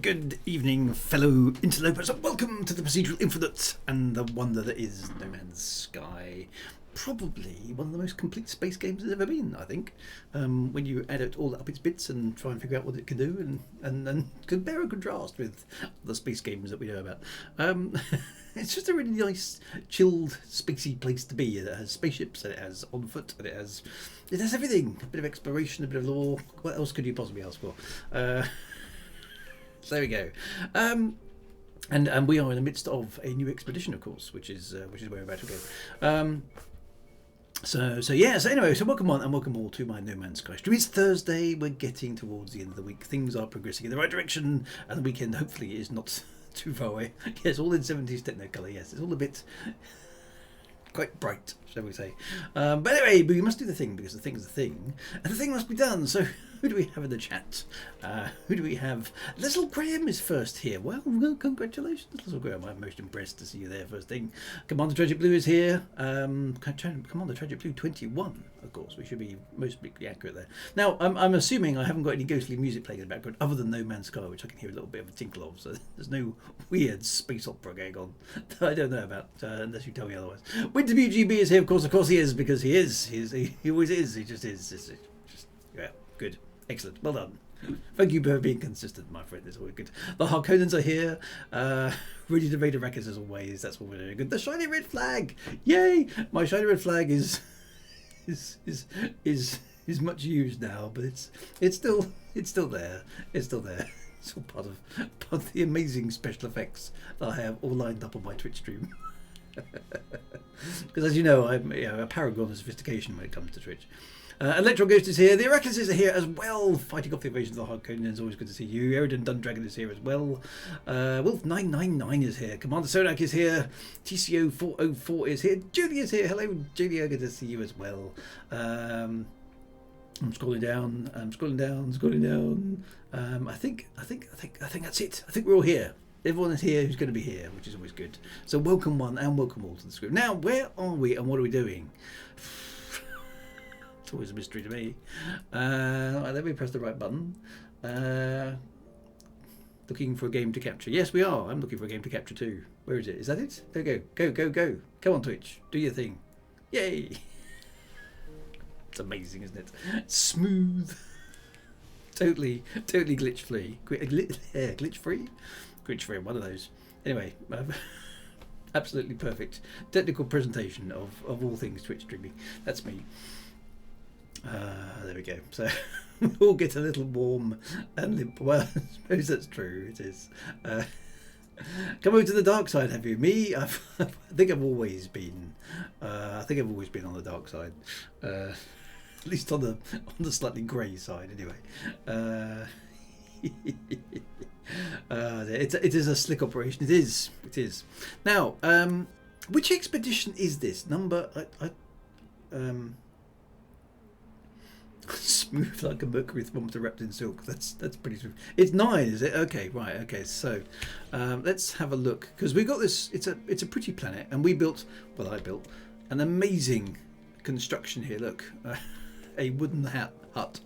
Good evening, fellow interlopers, and welcome to the procedural infinite and the wonder that is No Man's Sky. Probably one of the most complete space games there's ever been, I think. When you add it all up its bits and try and figure out what it can do, and compare and contrast with the space games that we know about. It's just a really nice, chilled, spacey place to be. It has spaceships, and it has on foot, and it has everything. A bit of exploration, a bit of lore. What else could you possibly ask for? So there we go. And we are in the midst of a new expedition, of course, which is where we're about to go. So anyway, so welcome on and welcome all to my No Man's Sky stream. It's Thursday. We're getting towards the end of the week. Things are progressing in the right direction, and the weekend hopefully is not too far away. Yes, all in 70s Technicolor. Yes, it's all a bit quite bright, shall we say. But anyway, we must do the thing because the thing is the thing, and the thing must be done. So who do we have in the chat? Who do we have? Little Graham is first here. Well, congratulations, Little Graham. I'm most impressed to see you there first thing. Commander Tragic Blue is here. Commander Tragic Blue 21, of course. We should be most accurate there. Now, I'm assuming I haven't got any ghostly music playing in the background other than No Man's Sky, which I can hear a little bit of a tinkle of. So there's no weird space opera going on that I don't know about, unless you tell me otherwise. Winter GB is here, of course he is, because he is. He always is. He just is. It's just, yeah, good. Excellent. Well done. Thank you for being consistent, my friend. It's always good. The Harkonnens are here. Ready to raid Arrakis as always. That's what we're doing. Good. The shiny red flag. Yay! My shiny red flag is much used now, but it's still there. It's still there. It's all part of the amazing special effects that I have all lined up on my Twitch stream. Because as you know, I'm a paragon of sophistication when it comes to Twitch. Electro Ghost is here. The Arrakis are here as well, fighting off the invasions of the Harkonnen. It's always good to see you. Eridan Dundragon is here as well. Wolf999 is here. Commander Sonak is here. TCO404 is here. Julie is here. Hello, Julia. Good to see you as well. I'm scrolling down. I think that's it. I think we're all here. Everyone is here who's going to be here, which is always good. So welcome one and welcome all to the screen. Now, where are we and what are we doing? It's always a mystery to me. Let me press the right button. Looking for a game to capture. Yes, we are. I'm looking for a game to capture too. Where is it? Is that it? There we go. Go. Come on, Twitch. Do your thing. Yay. It's amazing, isn't it? Smooth. Totally glitch free. Glitch free? Glitch free, one of those. Anyway, absolutely perfect technical presentation of all things Twitch streaming. That's me. There we go. So we all get a little warm and limp. Well, I suppose that's true. It is. Come over to the dark side, have you? Me? I think I've always been. I think I've always been on the dark side. At least on the slightly grey side, anyway. It is a slick operation. It is. Now, which expedition is this? Number smooth like a mercury thermometer wrapped in silk. That's pretty smooth. It's 9, is it? Okay, right. Okay, so let's have a look because we got this. It's a pretty planet, and I built an amazing construction here. Look, a wooden hut.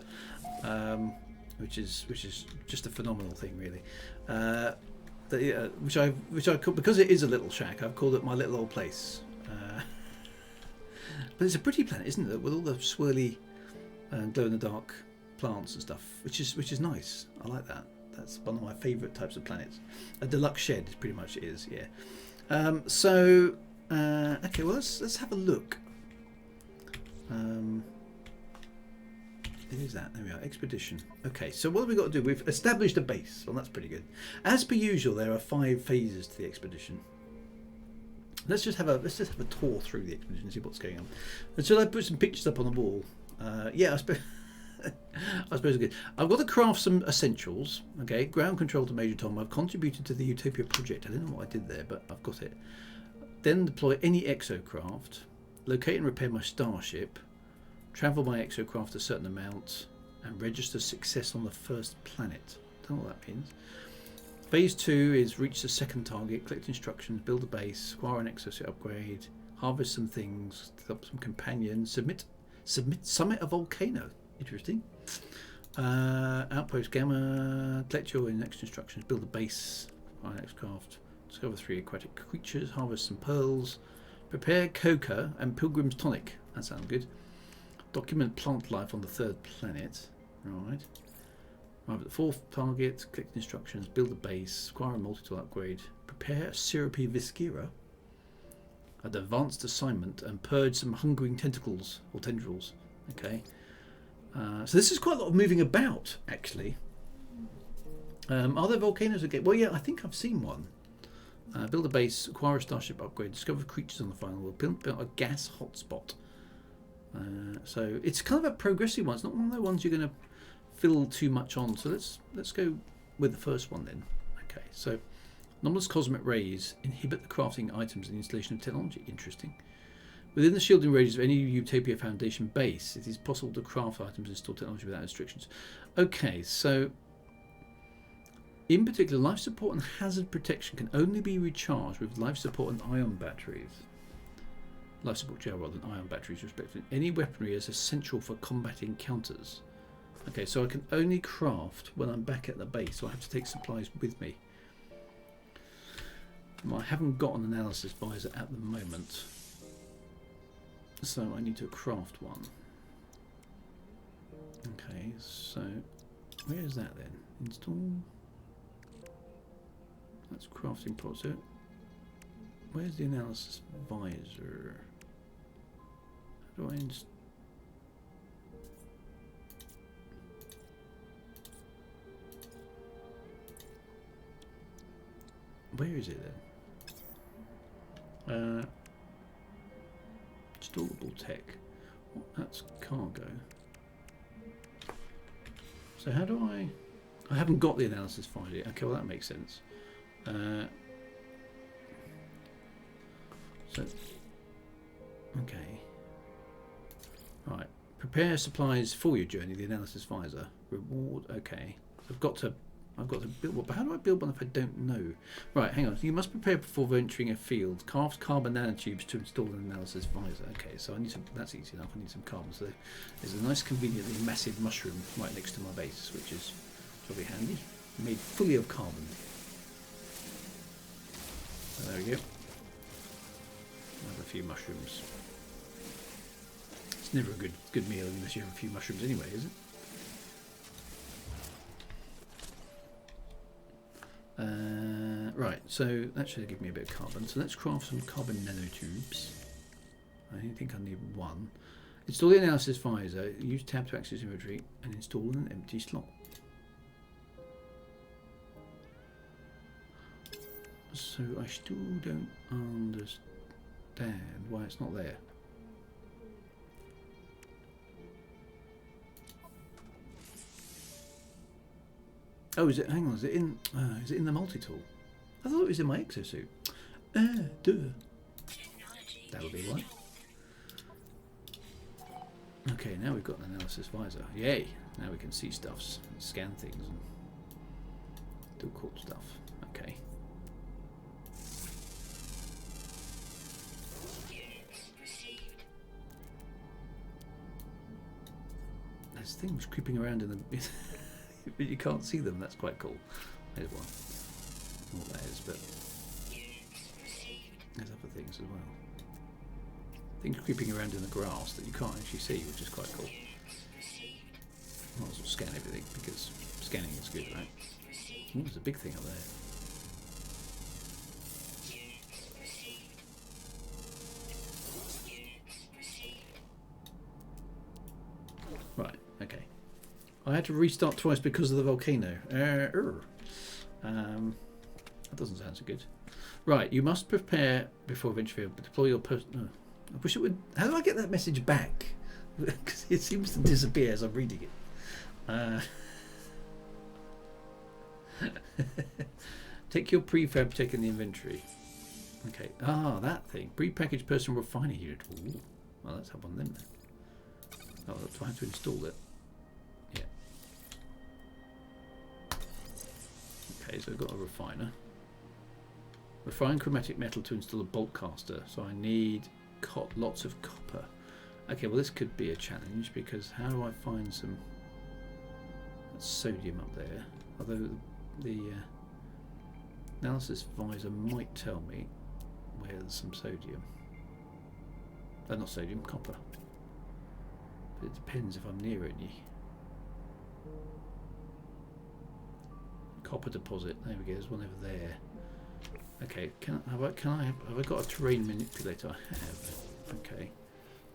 Which is just a phenomenal thing, really. Which I call, because it is a little shack, I've called it my little old place. But it's a pretty planet, isn't it? With all the swirly, glow in the dark plants and stuff, which is nice. I like that. That's one of my favourite types of planets. A deluxe shed, pretty much is. Yeah. Okay. Well, let's have a look. It is that. There we are. Expedition. Okay, so what have we got to do? We've established a base. Well, that's pretty good. As per usual, there are 5 phases to the expedition. Let's just have a tour through the expedition and see what's going on. And should I put some pictures up on the wall? Yeah, I suppose. I suppose it's good. I've got to craft some essentials. Okay, ground control to Major Tom. I've contributed to the Utopia project. I don't know what I did there, but I've got it. Then deploy any exocraft. Locate and repair my starship. Travel by exocraft a certain amount and register success on the first planet. Don't know what that means. Phase 2 is reach the second target, collect instructions, build a base, acquire an exosuit upgrade, harvest some things, develop some companions, summit a volcano. Interesting. Outpost Gamma. Collect your next instructions. Build a base. Find exocraft. Discover 3 aquatic creatures. Harvest some pearls. Prepare coca and pilgrim's tonic. That sounds good. Document plant life on the 3rd planet. Right. Arrive at the 4th target. Collect instructions. Build a base. Acquire a multi-tool upgrade. Prepare a syrupy viscera. An advanced assignment and purge some hungering tentacles or tendrils. Okay. So this is quite a lot of moving about, actually. Are there volcanoes again? Well, yeah, I think I've seen one. Build a base, acquire a starship upgrade, discover creatures on the final world, build a gas hotspot. So it's kind of a progressive one. It's not one of the ones you're going to fill too much on. So let's go with the first one then. Okay, so anomalous cosmic rays inhibit the crafting items and the installation of technology. Interesting. Within the shielding radius of any Utopia Foundation base, it is possible to craft items and install technology without restrictions. Okay, so in particular, life support and hazard protection can only be recharged with life support and ion batteries. Life support gel rather than ion batteries, respectively. Any weaponry is essential for combating encounters. Okay, so I can only craft when I'm back at the base, so I have to take supplies with me. Well, I haven't got an analysis visor at the moment, so I need to craft one. Okay, so where is that then? Install. That's crafting pot. So where's the analysis visor? How do I install? Where is it then? Installable tech. That's cargo. So how do I haven't got the analysis file yet. Okay, well that makes sense. So okay. Right. Prepare supplies for your journey, the analysis visor. Reward, okay. So I've got to build one, but how do I build one if I don't know? Right, hang on. You must prepare before venturing a field. Craft carbon nanotubes to install an analysis visor. Okay, so I need some. That's easy enough. I need some carbon. So there's a nice, conveniently massive mushroom right next to my base, which is probably handy. Made fully of carbon. So there we go. Have a few mushrooms. It's never a good meal unless you have a few mushrooms anyway, is it? Right, so that should give me a bit of carbon. So let's craft some carbon nanotubes. I think I need one. Install the analysis visor. Use tab to access inventory and install an empty slot. So I still don't understand why it's not there. Oh, is it? Hang on, is it in the multi-tool? I thought it was in my exosuit. Duh. That'll be why. Okay, now we've got an analysis visor. Yay! Now we can see stuffs, and scan things, and do cool stuff. Okay. There's things creeping around in the. But you can't see them. That's quite cool. There's one. I don't know what that is, but there's other things as well. Things creeping around in the grass that you can't actually see, which is quite cool. Might as well scan everything because scanning is good, right? Oh, there's a big thing up there. Right. Okay. I had to restart twice because of the volcano. That doesn't sound so good. Right, you must prepare before venturing. Deploy your person. Oh, I wish it would. How do I get that message back? Because it seems to disappear as I'm reading it. Take your prefab tech in the inventory. Okay. Ah, that thing. Pre-packaged personal refining unit. Ooh. Well, let's have one of them then. Oh, do I have to install it? Yeah. Okay, so I've got a refiner. Refine chromatic metal to install a bolt caster. So I need lots of copper. Okay, well this could be a challenge because how do I find some... That's sodium up there. Although the analysis visor might tell me where there's some sodium. Not sodium, copper. But it depends if I'm near any. Copper deposit. There we go. There's one over there. Okay. Have I got a terrain manipulator? I have. Okay.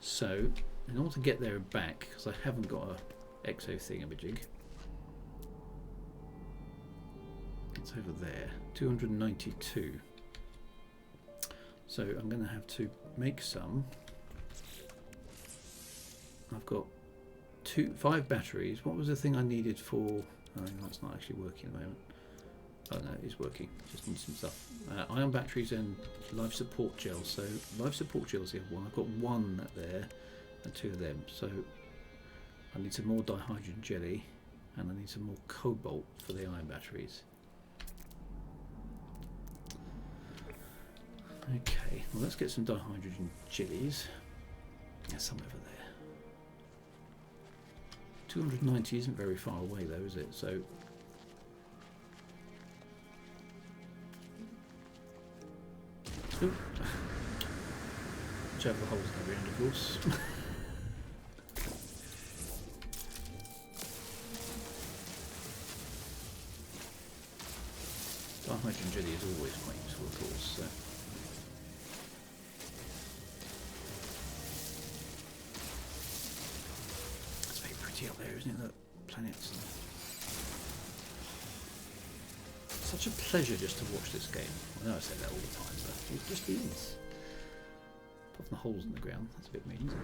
So in order to get there and back, because I haven't got a exo thingamajig. It's over there. 292. So I'm going to have to make some. I've got 5 batteries. What was the thing I needed for? Oh, that's not actually working at the moment. Oh no, it is working. Just need some stuff. Ion batteries and life support gels. So life support gels here. One. I've got 1 there and 2 of them. So I need some more dihydrogen jelly, and I need some more cobalt for the ion batteries. Okay, well let's get some dihydrogen jellies. There's some over there. 290 isn't very far away though, is it? So ooh. Which have the holes in the ground, of course. Dihydrogen jelly is always quite useful, of course. So. Up there, isn't it? The planets. Such a pleasure just to watch this game. I know I say that all the time, but it just is. Apart from the holes in the ground, that's a bit mean, isn't it?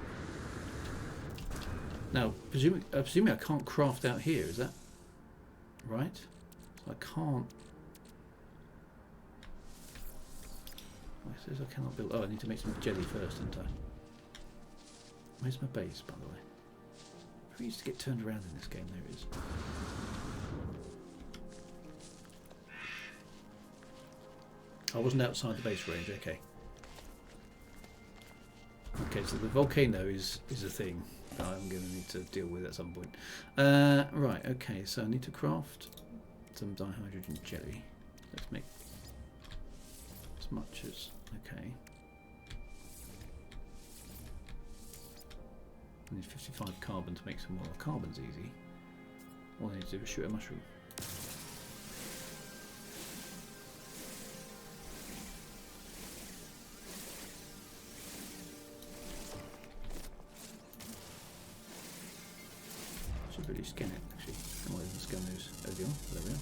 Now, presumably I can't craft out here, is that right? So I can't. It says I cannot build. Oh, I need to make some jelly first, don't I? Where's my base, by the way? We used to get turned around in this game. There it is. I wasn't outside the base range. Okay. Okay, so the volcano is a thing that I'm going to need to deal with at some point. Right. Okay. So I need to craft some dihydrogen jelly. Let's make as much as okay. I need 55 carbon to make some more. Carbon's easy. All I need to do is shoot a mushroom. Should really scan it actually. Oh, I didn't scan those early on. There we are.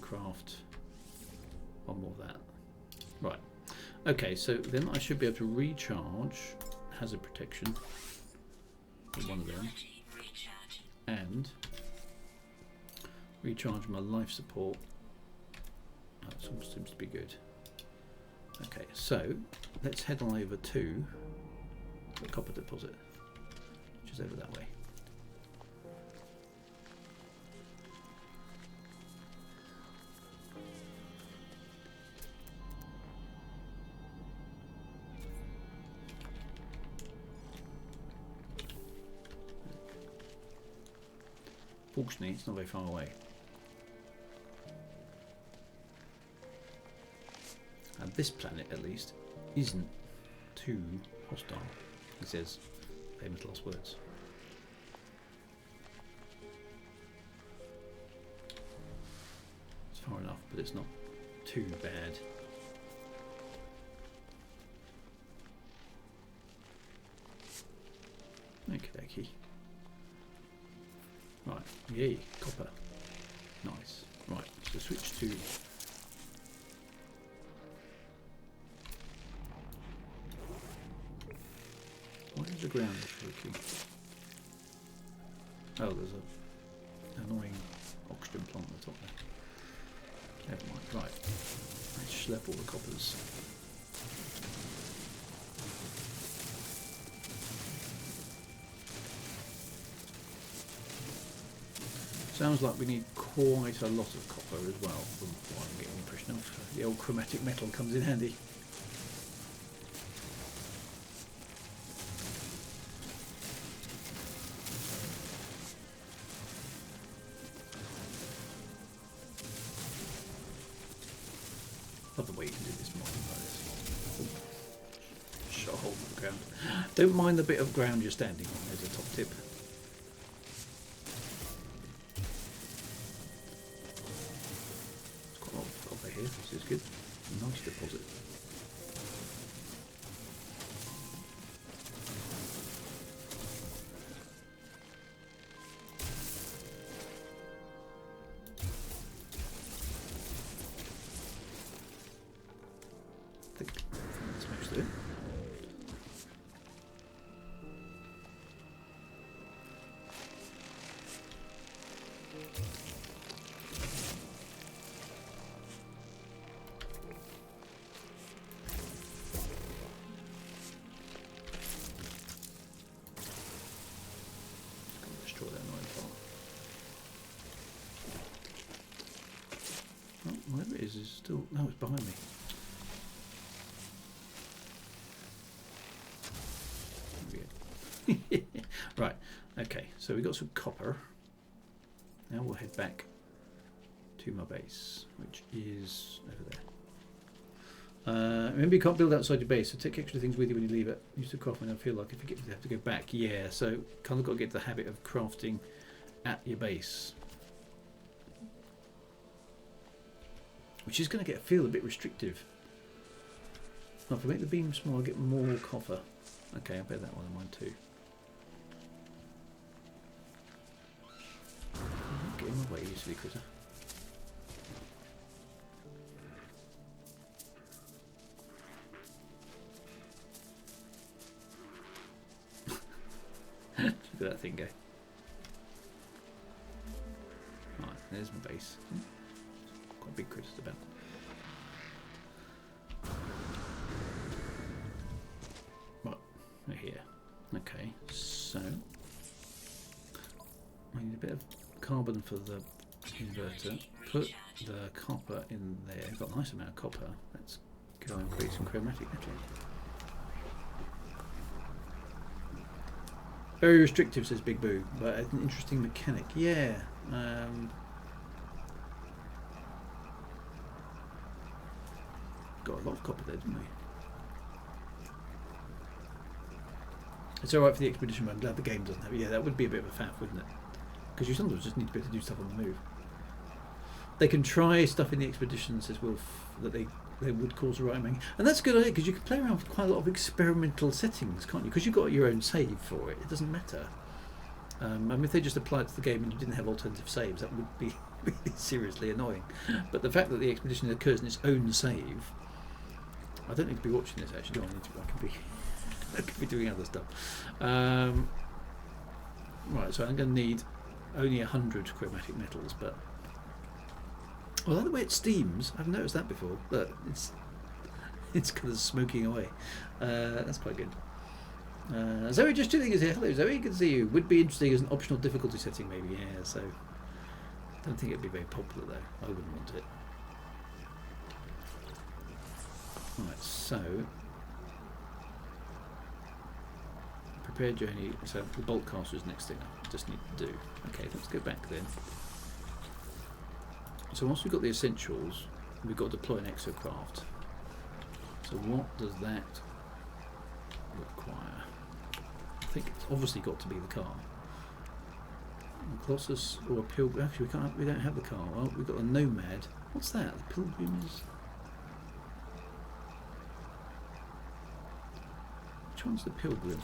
Craft one more of that. Right. Okay, so then I should be able to recharge hazard protection with one of them and recharge my life support. That seems to be good. Okay, so let's head on over to the copper deposit, which is over that way. Fortunately, it's not very far away. And this planet, at least, isn't too hostile, he says, famous last words. It's far enough, but it's not too bad. Okie. Right, yay, copper. Nice. Right, so switch to why is the ground shaking? Oh, there's an annoying oxygen plant on the top there. Never mind. Right, let's schlep all the coppers. Sounds like we need quite a lot of copper as well, from what I'm getting the impression of. The old chromatic metal comes in handy. love the way you can do this modding like this. Shot a hole in the ground. Don't mind the bit of ground you're standing on. There's a top tip. There's quite a lot of copper here. This is good. Nice deposit. Whatever it is still... No, it's behind me. Right, okay, so we got some copper. Now we'll head back to my base, which is over there. Remember, you can't build outside your base, so take extra things with you when you leave it. Use the craft when I feel like if you have to go back. Yeah, so kind of got to get the habit of crafting at your base. Which is going to feel a bit restrictive. Now, if I make the beam small, I get more copper. Okay, I bet that one on mine too. Get in my way, you silly critter. Look at that thing go. Right, there's my base. Quite a big critter about. Right, we're here. Okay, so we need a bit of carbon for the inverter. Put the copper in there. Got a nice amount of copper. Let's go and create some chromatic metal. Very restrictive, says Big Boo, but an interesting mechanic. Yeah. Got a lot of copper there, didn't we? It's alright for the expedition, but I'm glad the game doesn't have it. Yeah, that would be a bit of a faff, wouldn't it? Because you sometimes just need to be able to do stuff on the move. They can try stuff in the expeditions as well that they would cause a right making. And that's a good idea, because you can play around with quite a lot of experimental settings, can't you? Because you've got your own save for it. It doesn't matter. I mean, if they just applied it to the game and you didn't have alternative saves, that would be really seriously annoying. But the fact that the expedition occurs in its own save... I don't need to be watching this actually, do I? I could be doing other stuff. Right, so I'm going to need only 100 chromatic metals, but I like the way it steams. I've noticed that before, but it's kind of smoking away. That's quite good. Zoe just tuning is here. Hello Zoe, good to see you. Would be interesting as an optional difficulty setting maybe, yeah, so I don't think it'd be very popular though. I wouldn't want it. Right, so prepare journey. So the bolt caster is next thing I just need to do. Okay, let's go back then. So once we've got the essentials, we've got to deploy an exocraft. So what does that require? I think it's obviously got to be the car. A Colossus or a Pilgrim. Actually, we don't have the car. Well, we've got a Nomad. What's that? The Pilgrim is. Which one's the Pilgrim?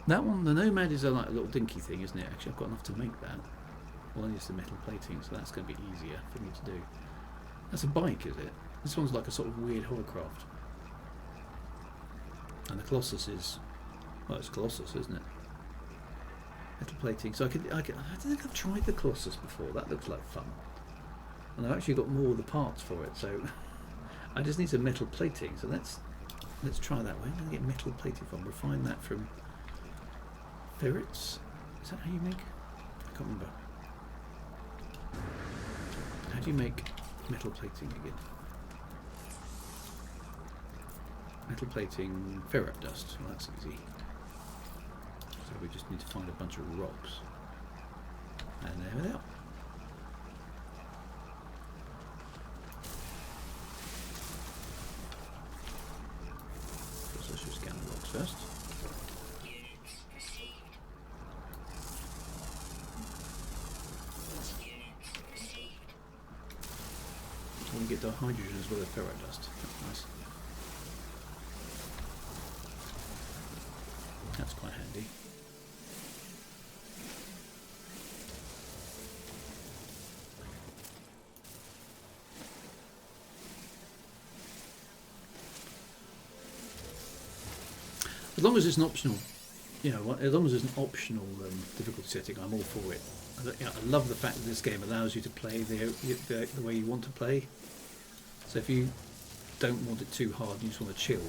That one, the Nomad is like a little dinky thing, isn't it? Actually, I've got enough to make that. Well, only just the metal plating, so that's going to be easier for me to do. That's a bike, is it? This one's like a sort of weird hovercraft. And the Colossus is, well, it's Colossus, isn't it? Metal plating. So I don't think I've tried the Colossus before. That looks like fun. And I've actually got more of the parts for it, so I just need some metal plating. So let's try that. Where am I going to get metal plating from? Refine that from ferrets. Is that how you make? I can't remember. How do you make metal plating again? Metal plating, ferret dust. Well, that's easy. So we just need to find a bunch of rocks. And there they are. dust. I want to get the hydrogen as well as ferro dust. That's nice. That's quite handy. As long as it's an optional, you know, as long as it's an optional difficulty setting, I'm all for it. I love the fact that this game allows you to play the way you want to play. So if you don't want it too hard, you just want to chill.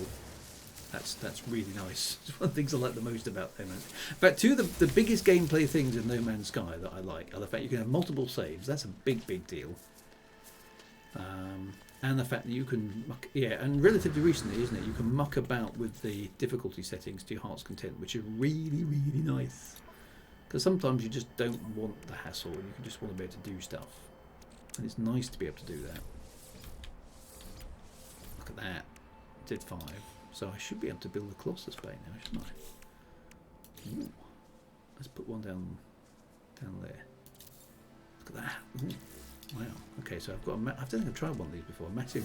That's really nice. It's one of the things I like the most about No Man's Sky. In fact, two of the biggest gameplay things in No Man's Sky that I like are the fact you can have multiple saves. That's a big deal. And the fact that you can muck, and relatively recently, isn't it? You can muck about with the difficulty settings to your heart's content, which is really nice. Because sometimes you just don't want the hassle, and you just want to be able to do stuff. And it's nice to be able to do that. Look at that. Did 5. So I should be able to build a Colossus Bay now, shouldn't I? Ooh. Let's put one down there. Look at that. Ooh. Wow. Okay, so I've got I don't think I've tried one of these before. A massive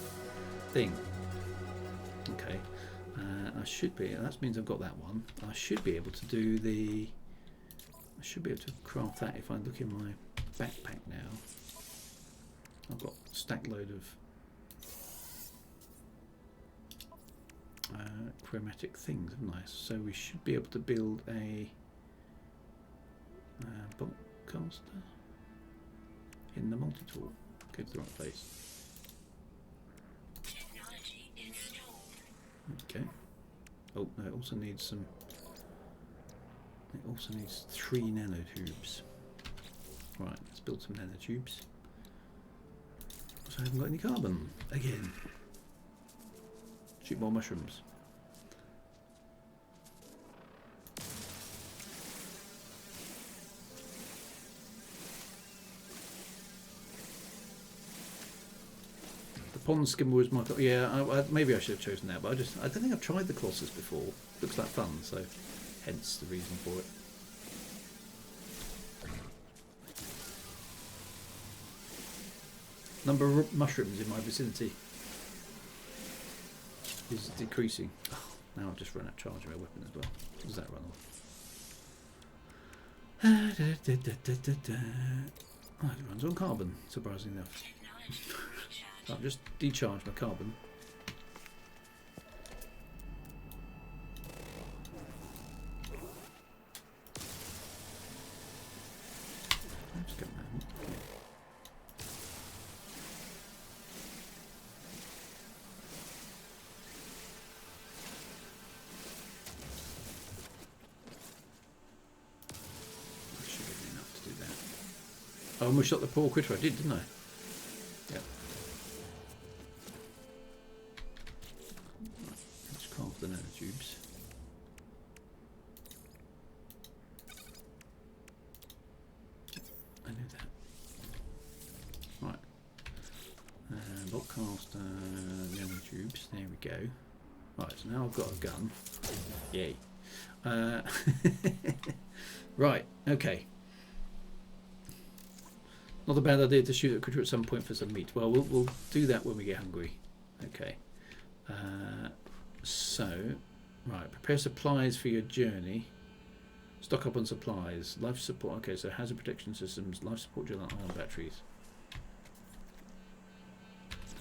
thing. Okay. I should be. That means I've got that one. I should be able to do the. I should be able to craft that if I look in my backpack now. I've got a stack load of chromatic things, haven't I? So we should be able to build a bulk caster in the multi-tool. Go to the right place. Okay. Oh no, it also needs some. It also needs 3 nanotubes. Right, let's build some nanotubes. So I haven't got any carbon again. Shoot more mushrooms. The pond skimmer was my maybe I should have chosen that, but I don't think I've tried the Colossus before. Looks like fun, so hence the reason for it. Number of mushrooms in my vicinity is decreasing. Oh, now I've just run out of charge of my weapon as well. Does that run off? Oh, it runs on carbon, surprisingly enough. So I've just decharged my carbon. Let's get that. Okay. That should be enough to do that. I almost shot the poor critter. I did, didn't I? Yep. Right, let's carve the nanotubes. I knew that. Right. Volcaster nanotubes. There we go. Right, so now I've got a gun. Yay. Right, okay. Not a bad idea to shoot a critter at some point for some meat. Well, we'll do that when we get hungry. Okay. So, right, prepare supplies for your journey. Stock up on supplies. Life support. Okay, so hazard protection systems, life support gel and ion batteries.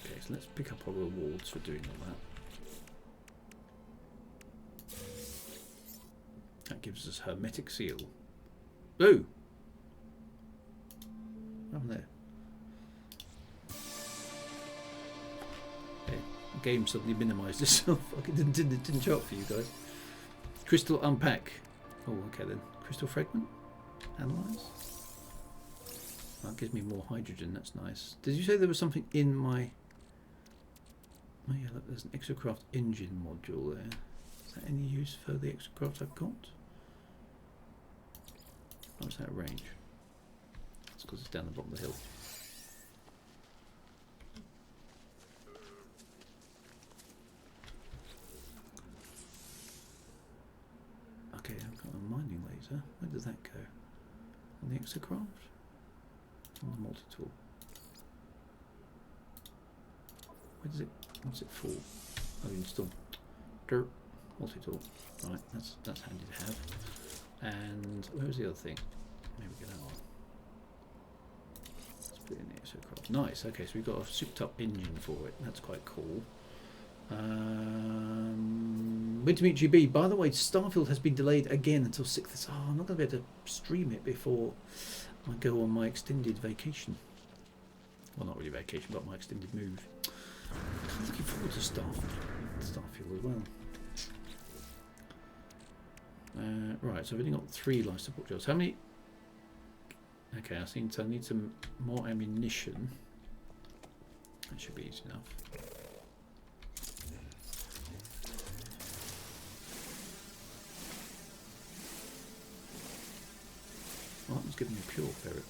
Okay, so let's pick up our rewards for doing all that. That gives us hermetic seal. Ooh! What happened there? Okay, the game suddenly minimised itself. It didn't show up for you guys. Crystal unpack. Oh, okay then. Crystal fragment. Analyze. That gives me more hydrogen. That's nice. Did you say there was something in my? Oh yeah, look, there's an exocraft engine module there. Is that any use for the exocraft I've got? How's that range? It's because it's down the bottom of the hill. optimizer. Where does that go? On the exocraft? On the multi-tool. Where does it? What's it for? Oh, install. Dirt. Multi-tool. Right, that's handy to have. And where was the other thing? Maybe get that one. Let's put it in the exocraft. Nice. Okay, so we've got a souped-up engine for it. That's quite cool. Good to meet you, B. By the way, Starfield has been delayed again until 6th. Oh, I'm not going to be able to stream it before I go on my extended vacation. Well, not really vacation, but my extended move. I'm looking forward to Starfield as well. Right, so I've only got 3 life support jobs. How many? Okay, I think I need some more ammunition. That should be easy enough. Oh, it's giving me a pure ferret.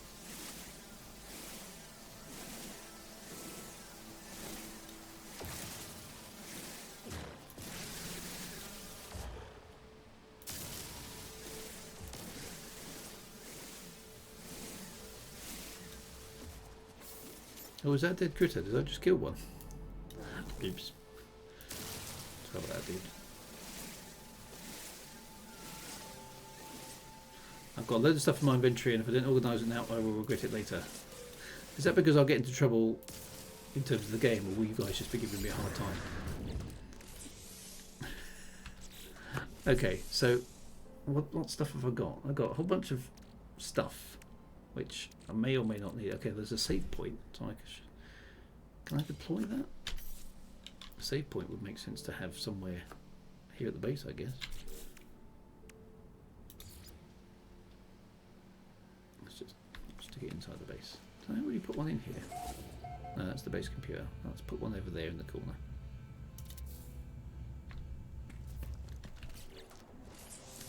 Oh, was that a dead critter? Did I just kill one? Oops. That's what that did. I've got a load of stuff in my inventory, and if I don't organise it now, I will regret it later. Is that because I'll get into trouble in terms of the game, or will you guys just be giving me a hard time? Okay, so what stuff have I got? I've got a whole bunch of stuff, which I may or may not need. Okay, there's a save point. So can I deploy that? A save point would make sense to have somewhere here at the base, I guess. Let's just stick it inside the base. Did I already put one in here? No, that's the base computer. Let's put one over there in the corner.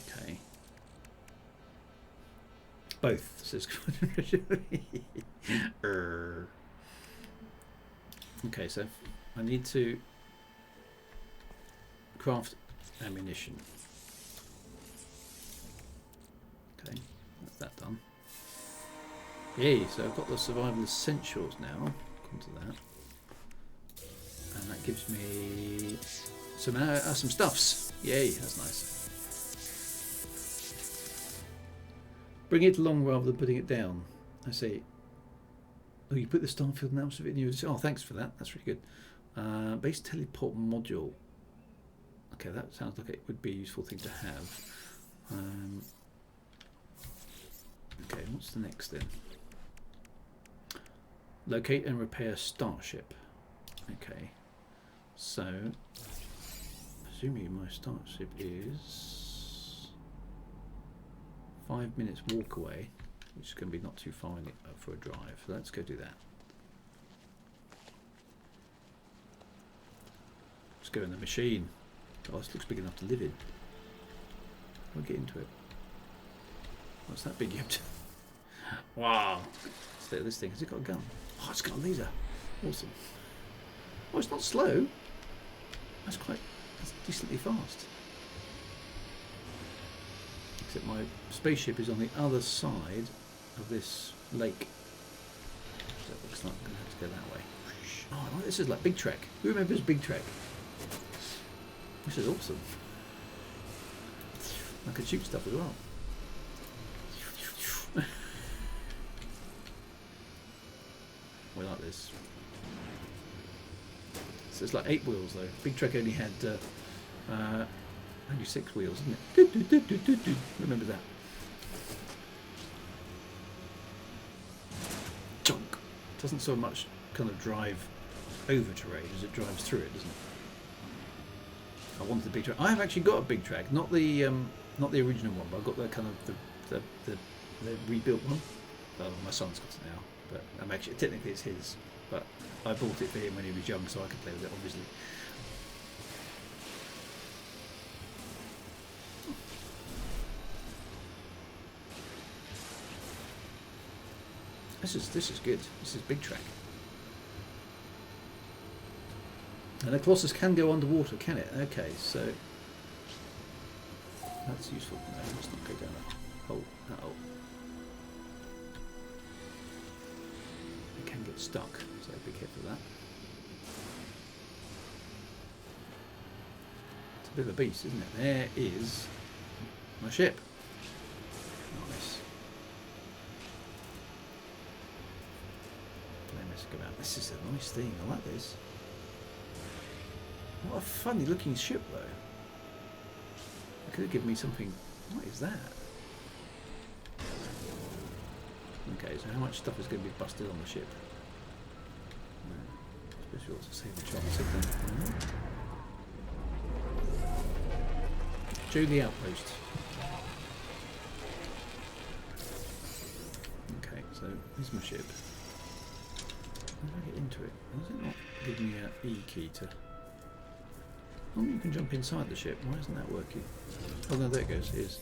Okay. Both, says Okay, so I need to craft ammunition. Okay, that's that done. Yay, so I've got the survival essentials now. Come to that. And that gives me some stuffs. Yay, that's nice. Bring it along rather than putting it down. I see. Oh, you put the Starfield announcement of it in your... Oh, thanks for that. That's really good. Base teleport module. Okay, that sounds like it would be a useful thing to have. Okay, what's the next then? Locate and repair starship. Okay. So, presumably my starship is 5 minutes walk away, which is going to be not too far for a drive. So let's go do that. Let's go in the machine. Oh, this looks big enough to live in. I'll get into it. What's that big yet? Wow. Let's look at this thing. Has it got a gun? Oh, it's got a laser. Awesome. Oh, it's not slow. That's decently fast. Except my spaceship is on the other side of this lake. So it looks like I'm going to have to go that way. Oh, this is like BigTrak. Who remembers BigTrak? This is awesome. I can shoot stuff as well. We like this. So it's like 8 wheels though. BigTrak only had only 6 wheels, isn't it? Remember that. Junk. Doesn't so much kind of drive over terrain as it drives through it, doesn't it? I wanted the BigTrak. I have actually got a BigTrak, not the original one, but I've got the kind of the rebuilt one. Well, my son's got it now, but I'm actually technically it's his. But I bought it for him when he was young, so I could play with it, obviously. This is good. This is BigTrak. And the Colossus can go underwater, can it? Okay, so that's useful. No, let's not go down there. Oh, uh-oh. It can get stuck, so be careful of that. It's a bit of a beast, isn't it? There is my ship. Nice. No messing about. This is a nice thing. I like this. What a funny looking ship though. It could have given me something. What is that? Okay, so how much stuff is going to be busted on the ship? I suppose we ought to save the chance of them. Julie Outpost. Okay, so here's my ship. How do I get into it? Does it not give me an E key to... Oh, you can jump inside the ship. Why isn't that working? Oh no, there it goes. It is.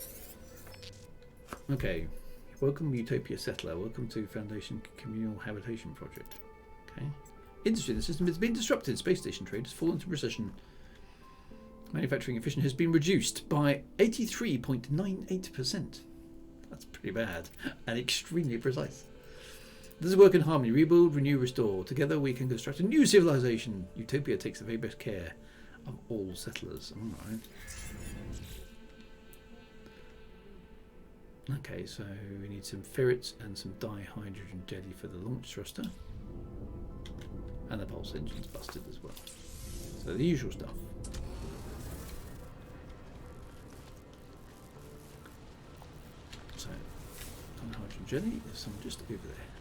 Okay. Welcome Utopia Settler. Welcome to Foundation Communal Habitation Project. Okay. Industry in the system has been disrupted. Space station trade has fallen to recession. Manufacturing efficiency has been reduced by 83.98%. That's pretty bad and extremely precise. This is work in harmony. Rebuild, renew, restore. Together we can construct a new civilization. Utopia takes the very best care of all settlers. Alright. Okay, so we need some ferrets and some dihydrogen jelly for the launch thruster. And the pulse engine's busted as well. So the usual stuff. So, dihydrogen jelly, there's some just over there.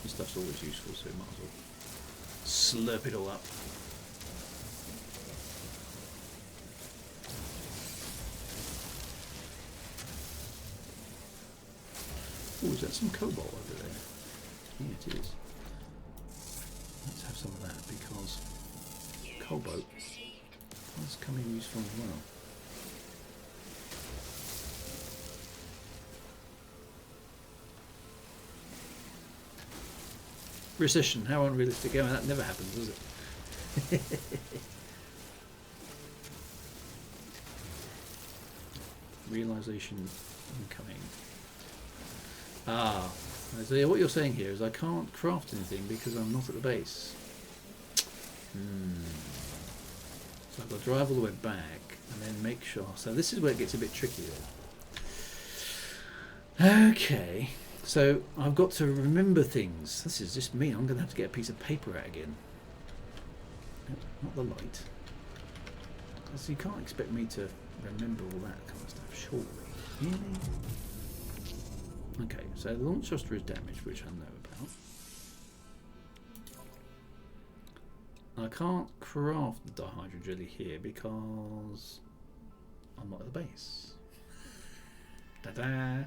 This stuff's always useful, so might as well slurp it all up. Oh, is that some cobalt over there? Yeah, it is. Let's have some of that because cobalt has come in useful as well. Recession, how unrealistic. Oh, that never happens, does it? Realization incoming. Ah, so what you're saying here is I can't craft anything because I'm not at the base. So I've got to drive all the way back and then make sure. So this is where it gets a bit tricky then. Okay. So I've got to remember things. This is just me. I'm going to have to get a piece of paper out again. No, not the light. Because you can't expect me to remember all that kind of stuff, surely. Really? Okay, so the launch thruster is damaged, which I know about. I can't craft the dihydrogen jelly here because I'm not at the base. Ta-da!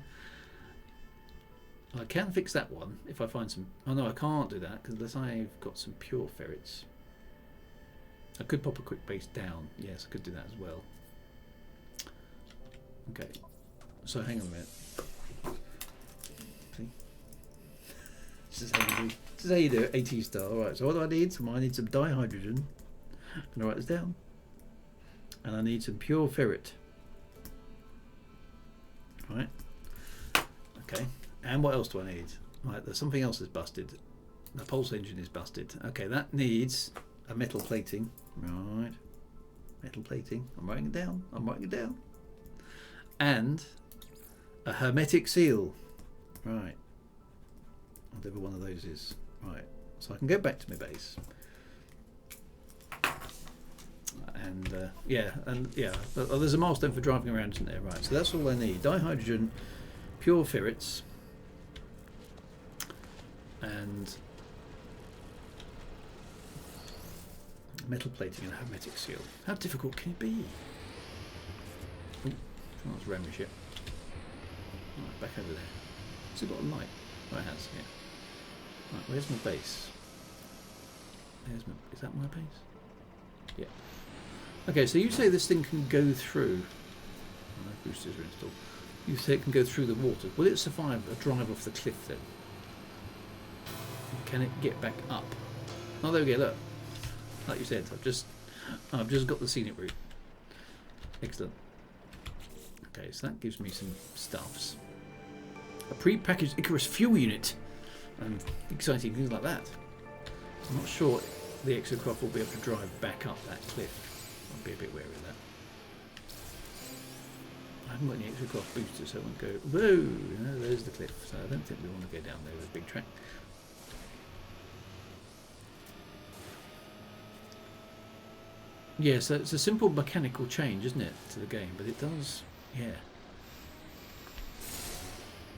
I can fix that one if I find some... Oh no, I can't do that because unless I've got some pure ferrets. I could pop a quick base down. Yes, I could do that as well. Okay, so hang on a minute. See? This is how you do it, AT star. Alright, so what do I need? So I need some dihydrogen. I'm going to write this down. And I need some pure ferret. Right. Okay. And what else do I need? Right, there's something else that's busted. The pulse engine is busted. Okay, that needs a metal plating. Right. Metal plating. I'm writing it down. I'm writing it down. And a hermetic seal. Right. Whatever one of those is. Right. So I can go back to my base. And yeah, there's a milestone for driving around, isn't there? Right. So that's all I need. Dihydrogen, pure ferrets, and metal plating and a hermetic seal. How difficult can it be? Oh, that's rammed shit. Right, back over there. Has it got a light? Oh, it has, yeah. Right, where's my base? There's my, is that my base? Yeah. Okay, so you say this thing can go through. Oh, no boosters are installed. You say it can go through the water. Will it survive a drive off the cliff then? Can it get back up? Oh, there we go. Look, like you said, I've just got the scenic route. Excellent. Okay, so that gives me some stuffs. A pre-packaged Icarus fuel unit. And exciting things like that. I'm not sure the exocraft will be able to drive back up that cliff. I'll be a bit wary of that. I haven't got any exocraft boosters, so I won't go. Whoa! No, there's the cliff. So I don't think we want to go down there with BigTrak. Yeah, so it's a simple mechanical change, isn't it, to the game? But it does, yeah.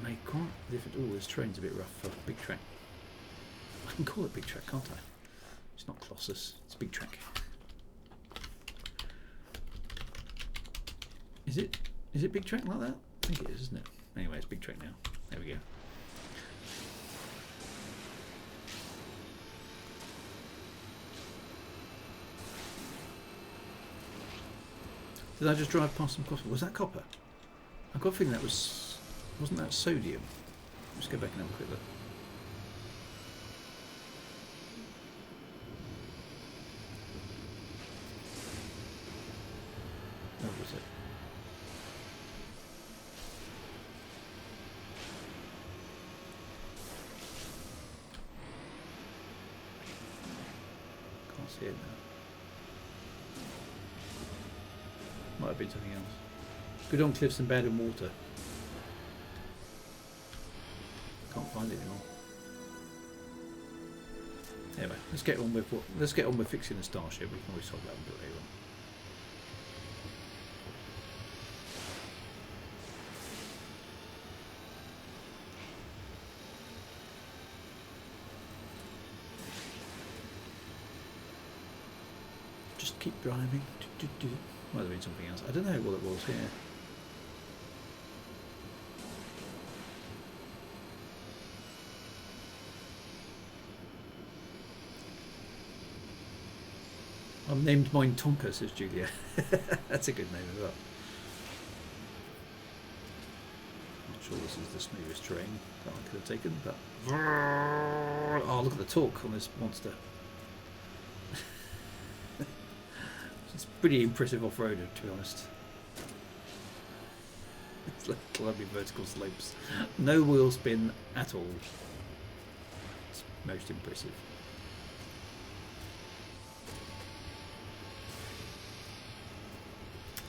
Make quite different. Oh, this terrain's a bit rough for BigTrak. I can call it BigTrak, can't I? It's not Colossus, it's BigTrak. Is it BigTrak like that? I think it is, isn't it? Anyway, it's BigTrak now. There we go. Did I just drive past some copper? Was that copper? I've got a feeling that was... Wasn't that sodium? Let's go back and have a quick look. What was it? Can't see it now. Might have been something else. Good on cliffs and bad in water. Can't find it anymore. Anyway, let's get on with fixing the starship. We can always solve that a bit later on. Just keep driving. Might have been something else. I don't know what it was here. I'm named mine Tonka, says Julia. That's a good name as well. Not sure this is the smoothest terrain that I could have taken, but... Oh, look at the torque on this monster. It's pretty impressive off-roader, to be honest. It's like lovely vertical slopes. No wheel spin at all. It's most impressive.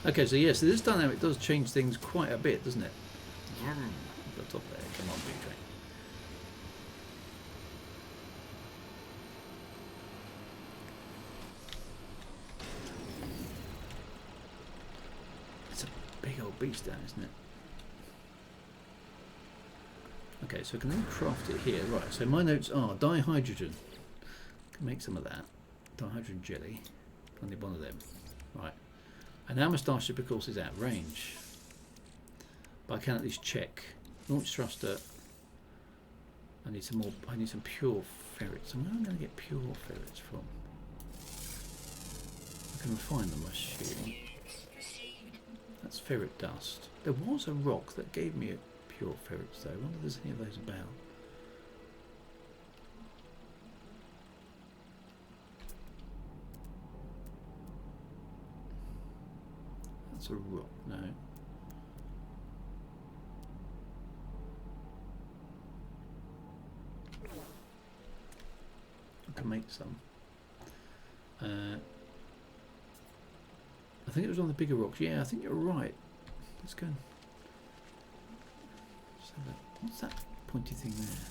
Okay, so yes, this dynamic does change things quite a bit, doesn't it? The top there, come on, BigTrak. It's a big old beast down, isn't it? Okay, so I can then craft it here. Right, so my notes are dihydrogen. Can make some of that. Dihydrogen jelly. I need one of them. Right. And now my starship, of course, is out of range. But I can at least check. Launch thruster. I need some more. I need some pure ferrets. And where am I going to get pure ferrets from? I can refine them, I assume. That's ferret dust. There was a rock that gave me a pure ferrets, though. I wonder if there's any of those about. That's a rock, no. I can make some. I think it was on the bigger rocks. Yeah, I think you're right. Let's go. What's that pointy thing there?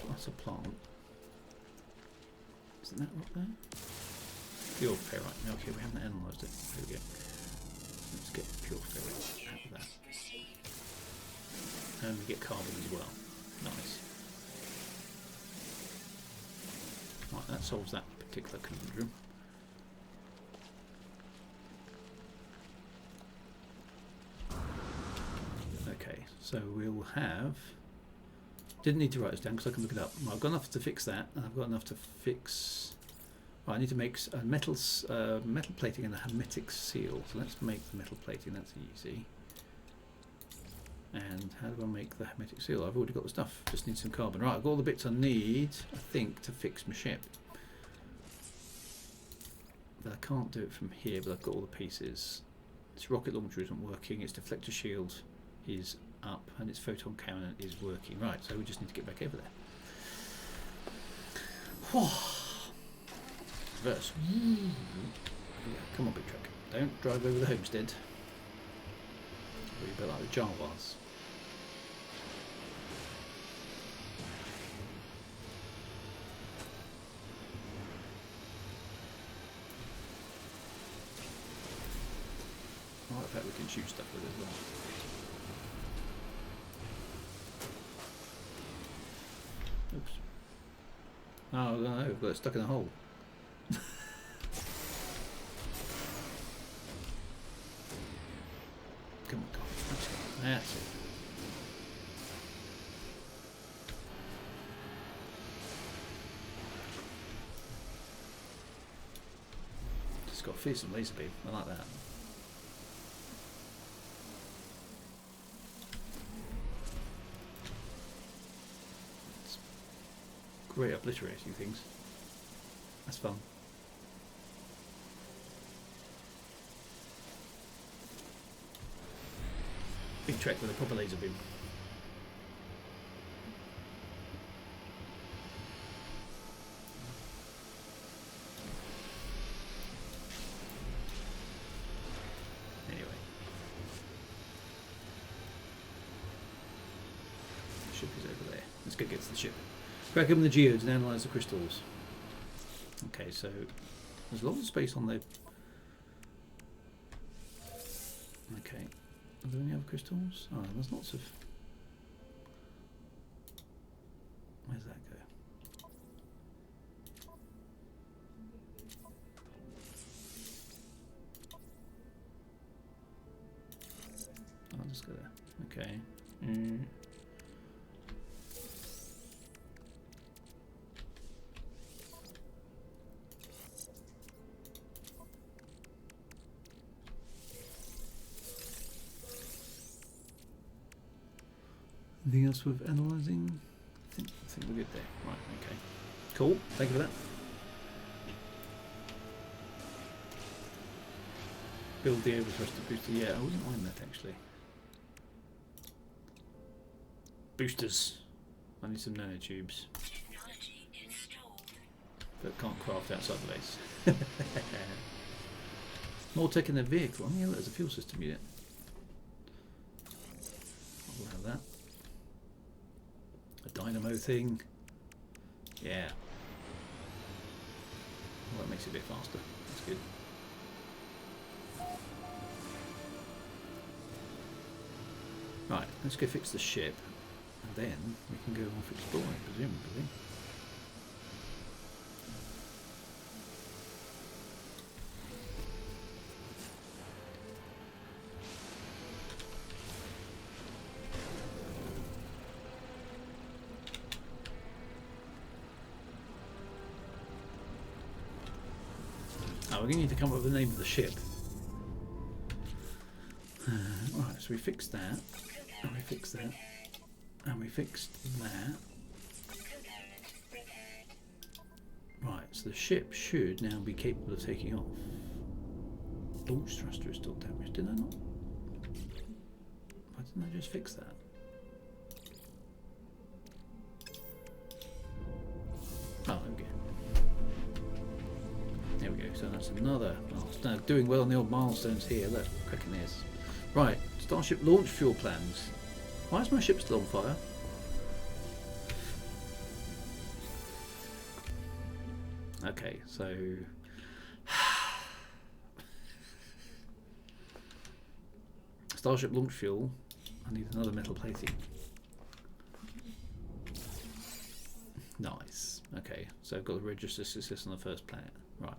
That's a plant. Isn't that rock there? Pure ferrite. Okay, we haven't analysed it. There we go. Let's get pure ferrite out of that. And we get carbon as well. Nice. Right, that solves that particular conundrum. Okay, so we'll have... Didn't need to write this down because I can look it up. Well, I've got enough to fix that, and I've got enough to fix... Well, I need to make a metal plating and a hermetic seal. So let's make the metal plating, that's easy. And how do I make the hermetic seal? I've already got the stuff, just need some carbon. Right, I've got all the bits I need, I think, to fix my ship. I can't do it from here, but I've got all the pieces. Its rocket launcher isn't working, its deflector shield is up, and its photon cannon is working. Right, so we just need to get back over there. Reverse. Come on, BigTrak. Don't drive over the homestead. We're a bit like the Jawas. I like the fact we can shoot stuff with it as well. Oops. Oh no, we've got it stuck in a hole. Come on, that's it. Just got a fearsome laser beam. I like that. It's great obliterating things. That's fun. BigTrak with a proper laser beam. Anyway. The ship is over there. Let's go get to the ship. Crack open the geodes and analyse the crystals. Okay, so there's a lot of space on there. Okay. Are there any other crystals? Oh, there's lots of... Where's that go? I'll just go there. Okay. Anything else with analysing? I think we're good there. Right, okay. Cool, thank you for that. Build the overthruster booster. Yeah, I wouldn't mind that actually. Boosters. I need some nanotubes. But can't craft outside the base. More tech in the vehicle. Oh yeah, there's a fuel system unit. We'll have that. A dynamo thing. Yeah. Well, that makes it a bit faster. That's good. Right, let's go fix the ship, and then we can go off exploring, presumably. We're going to need to come up with the name of the ship. Right, so we fixed that, and we fixed that, and we fixed that. Right, so the ship should now be capable of taking off. Launch thruster is still damaged, did I not? Why didn't I just fix that? Oh, okay. There we go, so that's another milestone. Doing well on the old milestones here, look, cracking this. Right, Starship launch fuel plans. Why is my ship still on fire? Okay, so... Starship launch fuel. I need another metal plating. Nice. Okay, so I've got the register success on the first planet. Right.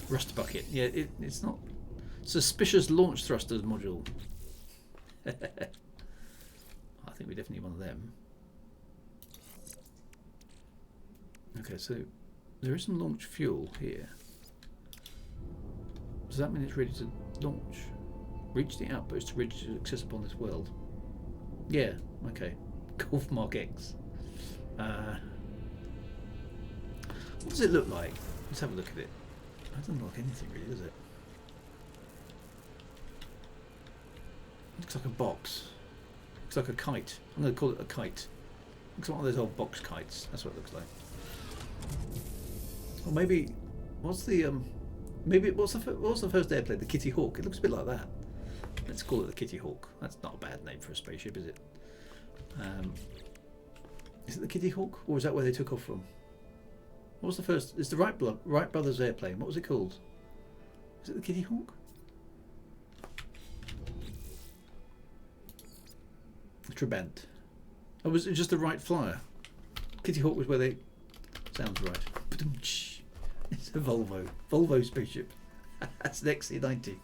Rust bucket. Yeah, it's not... Suspicious launch thrusters module. I think we definitely need one of them. Okay, so there is some launch fuel here. Does that mean it's ready to launch? Reach the outpost to reach access upon this world. Yeah, okay. Golf Mark X. What does it look like? Let's have a look at it. It doesn't look like anything really, does it? Looks like a box. Looks like a kite. I'm going to call it a kite. Looks like one of those old box kites. That's what it looks like. Or maybe, what's the first airplane? The Kitty Hawk. It looks a bit like that. Let's call it the Kitty Hawk. That's not a bad name for a spaceship, is it? Is it the Kitty Hawk, or is that where they took off from? What was the first? It's the Wright Brothers airplane. What was it called? Is it the Kitty Hawk? The Trabant. Or was it just the Wright Flyer? Kitty Hawk was where they... Sounds right. It's a Volvo spaceship. That's an XC90.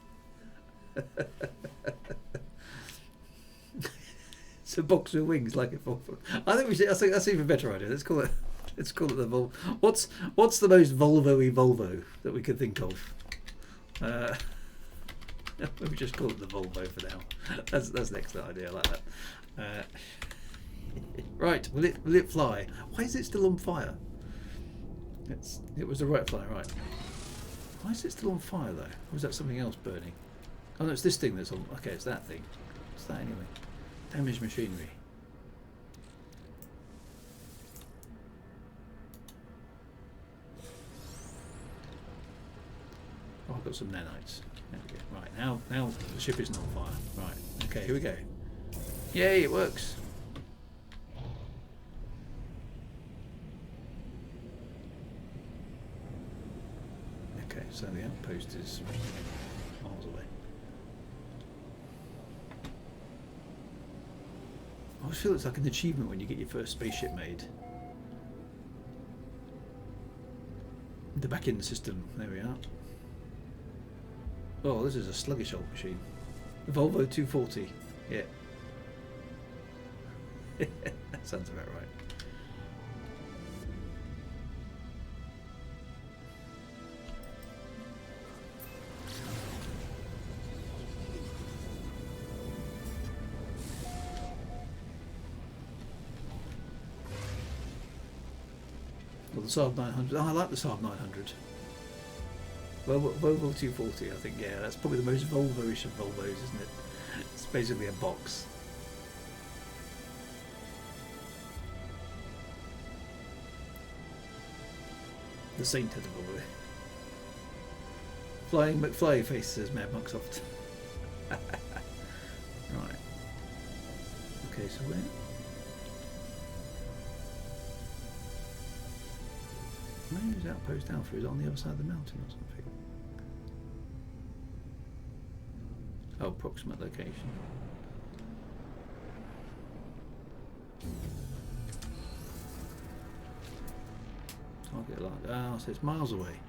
It's a box with wings like a Volvo. I think that's an even better idea. Let's call it the Volvo. What's the most Volvo-y Volvo that we could think of? We just call it the Volvo for now. That's an excellent idea. I like that. Right, will it fly? Why is it still on fire? It was the Wright Flyer, right? Why is it still on fire though? Or is that something else burning? Oh no, it's this thing that's on. Okay, it's that thing. It's that anyway. Damaged machinery. Oh, I've got some nanites. There we go. Right, now the ship isn't on fire. Right, okay, here we go. Yay, it works. Okay, so the outpost is miles away. I always feel it's like an achievement when you get your first spaceship made. They're back in the system. There we are. Oh, this is a sluggish old machine. The Volvo 240. Yeah. That sounds about right. Well, the Saab 900. Oh, I like the Saab 900. Volvo 240, I think. Yeah, that's probably the most Volvo-ish of Volvos, isn't it? It's basically a box. The Saint had a Volvo. Flying McFly face, says Mad Monksoft. Right. Okay, so where? Where is Outpost Alpha? Is it on the other side of the mountain or something? Oh, approximate location. Target light. Oh, so it's miles away.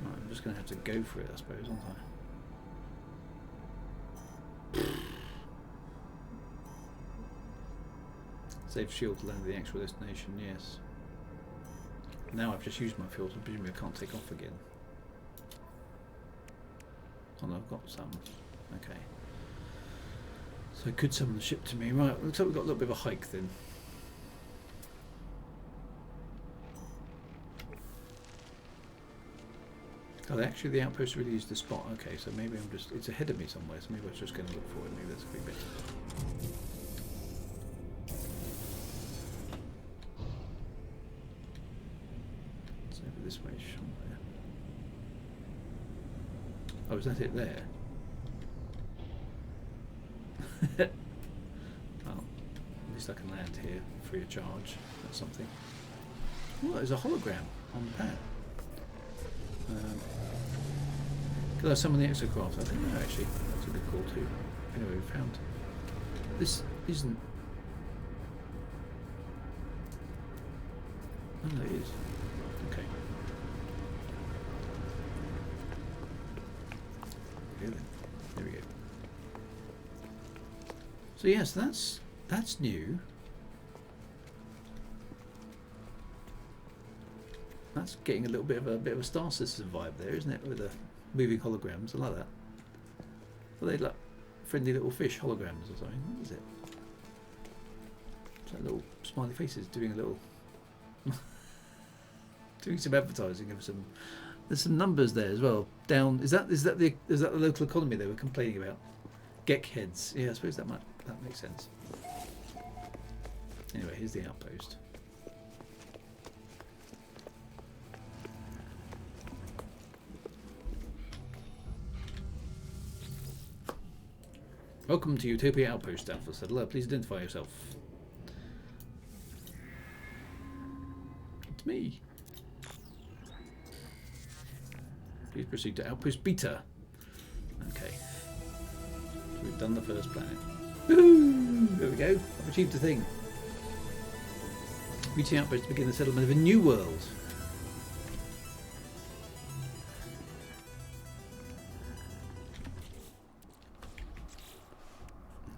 Right, I'm just going to have to go for it, I suppose, aren't I? Save fuel to land at the actual destination, yes. Now I've just used my fuel, so presumably I can't take off again. Oh no, I've got some. Okay. So could summon the ship to me. Right, looks like we've got a little bit of a hike then. Oh, actually the outpost really is the spot. Okay, so maybe it's ahead of me somewhere, so maybe I was just going to look for it. Maybe that's going to be better. This way somewhere. Oh, is that it there? Oh, at least I can land here free of charge. That's something. Oh, there's a hologram on the pad. Could I summon the exocraft? I don't know actually. That's a good call too. Anyway, we found this isn't. Oh no, it is. Okay. There we go. So yes, that's new. That's getting a little bit of a Star System vibe there, isn't it? With the moving holograms, I like that. Are they like friendly little fish holograms or something? What is it? It's like little smiley faces doing a little doing some advertising of some. There's some numbers there as well. Down is that the local economy they were complaining about? Gek heads. Yeah, I suppose that makes sense. Anyway, here's the outpost. Welcome to Utopia Outpost, Alpha Settler. Please identify yourself. It's me. Please proceed to Outpost Beta. Okay. So we've done the first planet. Woo! There we go. I've achieved a thing. Reaching Outpost to begin the settlement of a new world.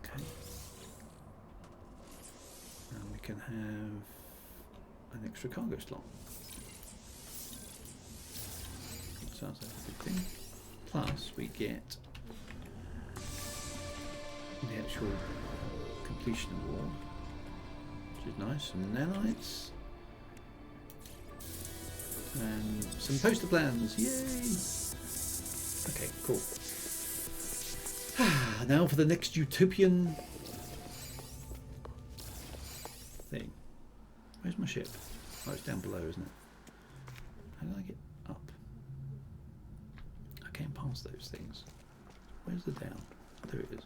Okay. And we can have an extra cargo slot. Sounds like a good thing. Plus, we get the actual completion award, which is nice, and nanites, and some poster plans. Yay! Okay, cool. Now for the next utopian thing. Where's my ship? Oh, it's down below, isn't it? How do I get up? I can't pass those things. Where's the down? There it is.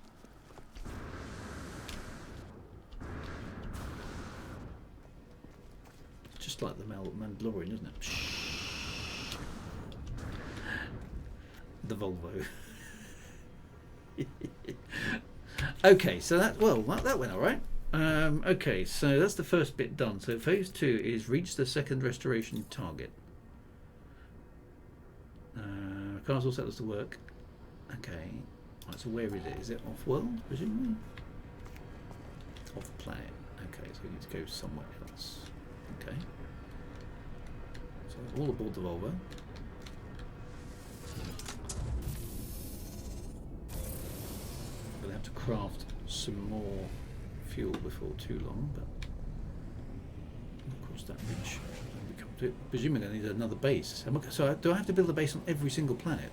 It's just like the Mandalorian, isn't it? The Volvo. Okay, so that went all right. Okay, so that's the first bit done. So phase 2 is reach the second restoration target. Castle settlers to work. Okay. Right, so where is it? Is it off-world, presumably? Off-planet. Okay, so we need to go somewhere else. Okay. So all aboard the Volvo. We'll have to craft some more fuel before too long, but of course that bridge. Presumably I need another base. So do I have to build a base on every single planet?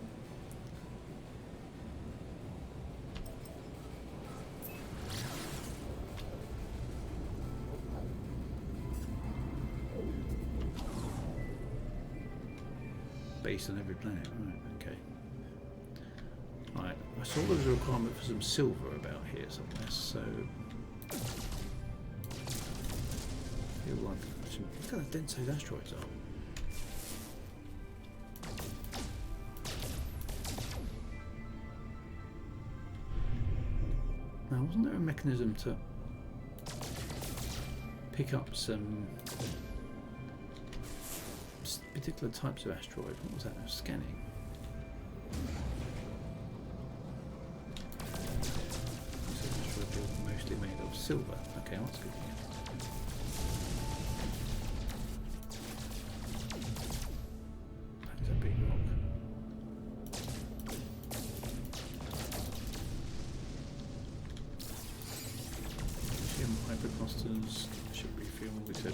Base on every planet, right, okay. Right, I saw there was a requirement for some silver about here somewhere, so I feel like look how dense those asteroids are. Now, wasn't there a mechanism to pick up some particular types of asteroids? What was that? Scanning. Mostly made of silver. Okay, that's good. Ship refuel, etc.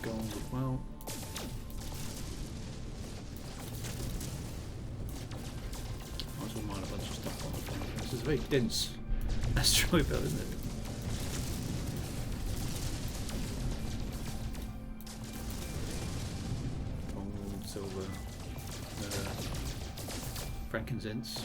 Gold as well. Might as well mine a bunch of stuff on the front. This is a very dense asteroid belt, isn't it? Gold, silver, frankincense.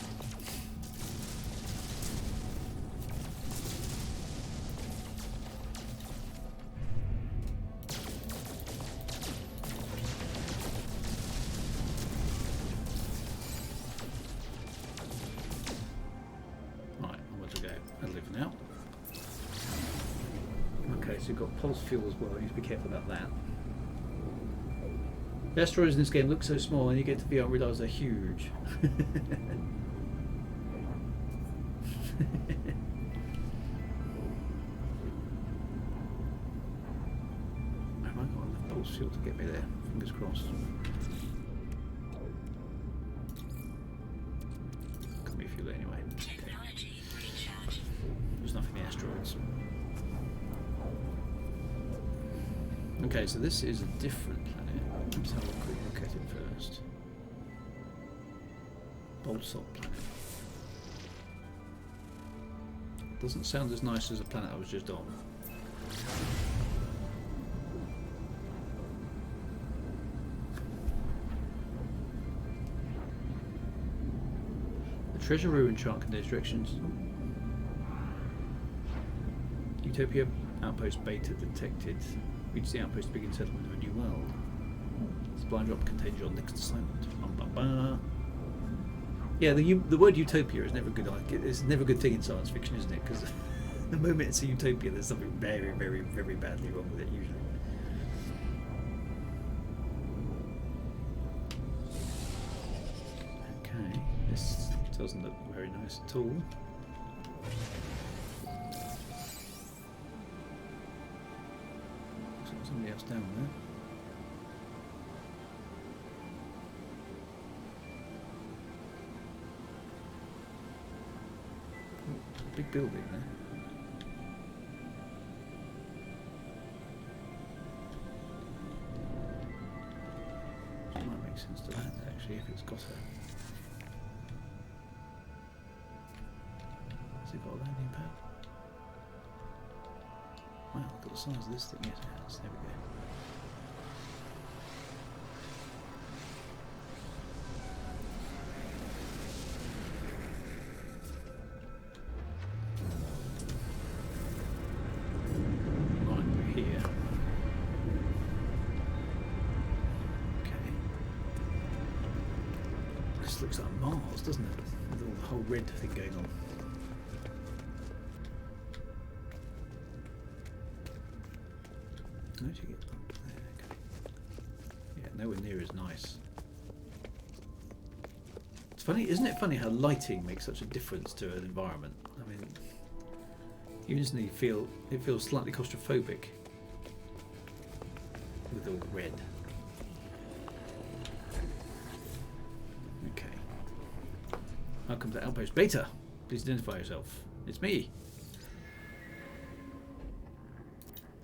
So you've got pulse fuel as well. You need to be careful about that. The asteroids in this game look so small, and you get to VR and realise they're huge. Have I got enough pulse fuel to get me there. Fingers crossed. Could be fuel anyway. Okay. There's nothing in the asteroids. Okay, so this is a different planet. Let's have a quick look at it first. Bolsop planet. Doesn't sound as nice as the planet I was just on. The treasure ruin chart contains directions. Utopia outpost beta detected. Reach the outpost to begin settlement of a new world. Supply drop contains your next assignment. Bum, bum, bum. Yeah, the word utopia is never good. It's never a good thing in science fiction, isn't it? Because the moment it's a utopia, there's something very, very, very badly wrong with it usually. Okay, this doesn't look very nice at all. Somebody else down there. Oh, there's a big building there. It might make sense to land actually if it's got a. Has it got a landing pad? Wow, look at the size of this thing. Yes, it has. There we go. Right, we're here. Okay. This looks like Mars, doesn't it? With all the whole red thing going on. How did you get up there? Okay. Yeah, nowhere near as nice. It's funny, isn't it funny how lighting makes such a difference to an environment? I mean, you instantly feel it feels slightly claustrophobic with all the red. Okay. Welcome to Outpost Beta. Please identify yourself. It's me.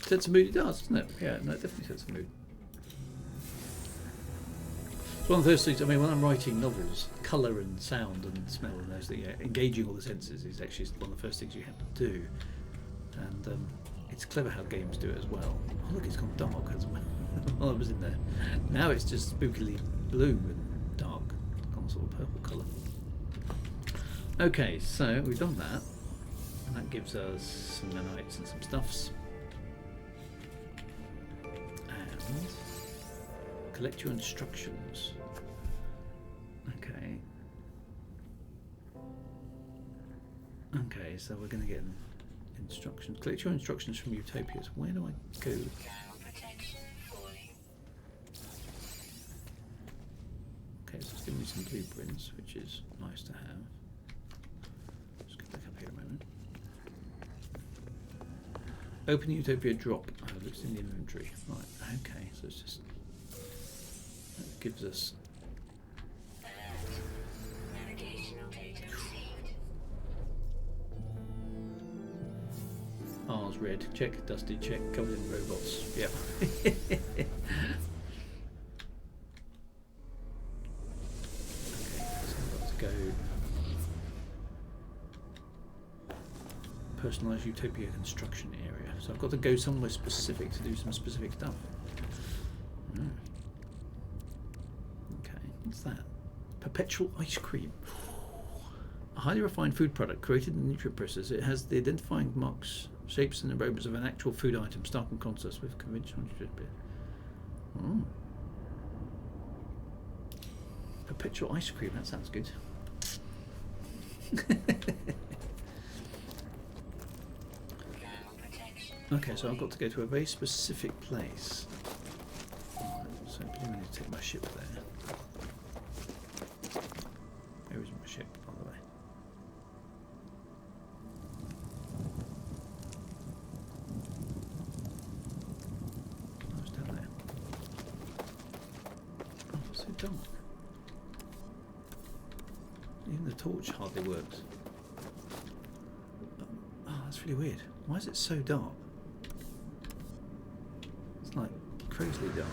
Sets a mood, it does, doesn't it? Yeah, no, it definitely sets a mood. It's one of those things, I mean, when I'm writing novels, colour and sound and smell and those things, engaging all the senses is actually one of the first things you have to do. And it's clever how games do it as well. Oh, look, it's gone dark as well while I was in there. Now it's just spookily blue and dark, gone sort of purple colour. Okay, so we've done that. And that gives us some nanites and some stuffs. Collect your instructions. Okay. Okay, so we're going to get instructions. Collect your instructions from Utopias. Where do I go? Okay, so it's giving me some blueprints, which is nice to have. Let's go back up here a moment. Open the Utopia drop. Oh, it looks in the inventory. Right, okay, so it's just. That gives us. R's red. Check. Dusty. Check. Covered in robots. Yep. Okay, so I've got to go. Personalised Utopia construction area. So I've got to go somewhere specific to do some specific stuff. Okay, what's that? Perpetual ice cream. A highly refined food product created in the nutrient process. It has the identifying marks, shapes, and aromas of an actual food item, stark in contrast with conventional nutrient beer. Oh. Perpetual ice cream. That sounds good. Okay, so I've got to go to a very specific place. So I'm going to take my ship there. Where is my ship, by the way? Oh, it's down there. So dark. Even the torch hardly works. Oh, that's really weird. Why is it so dark? It's like crazily dark.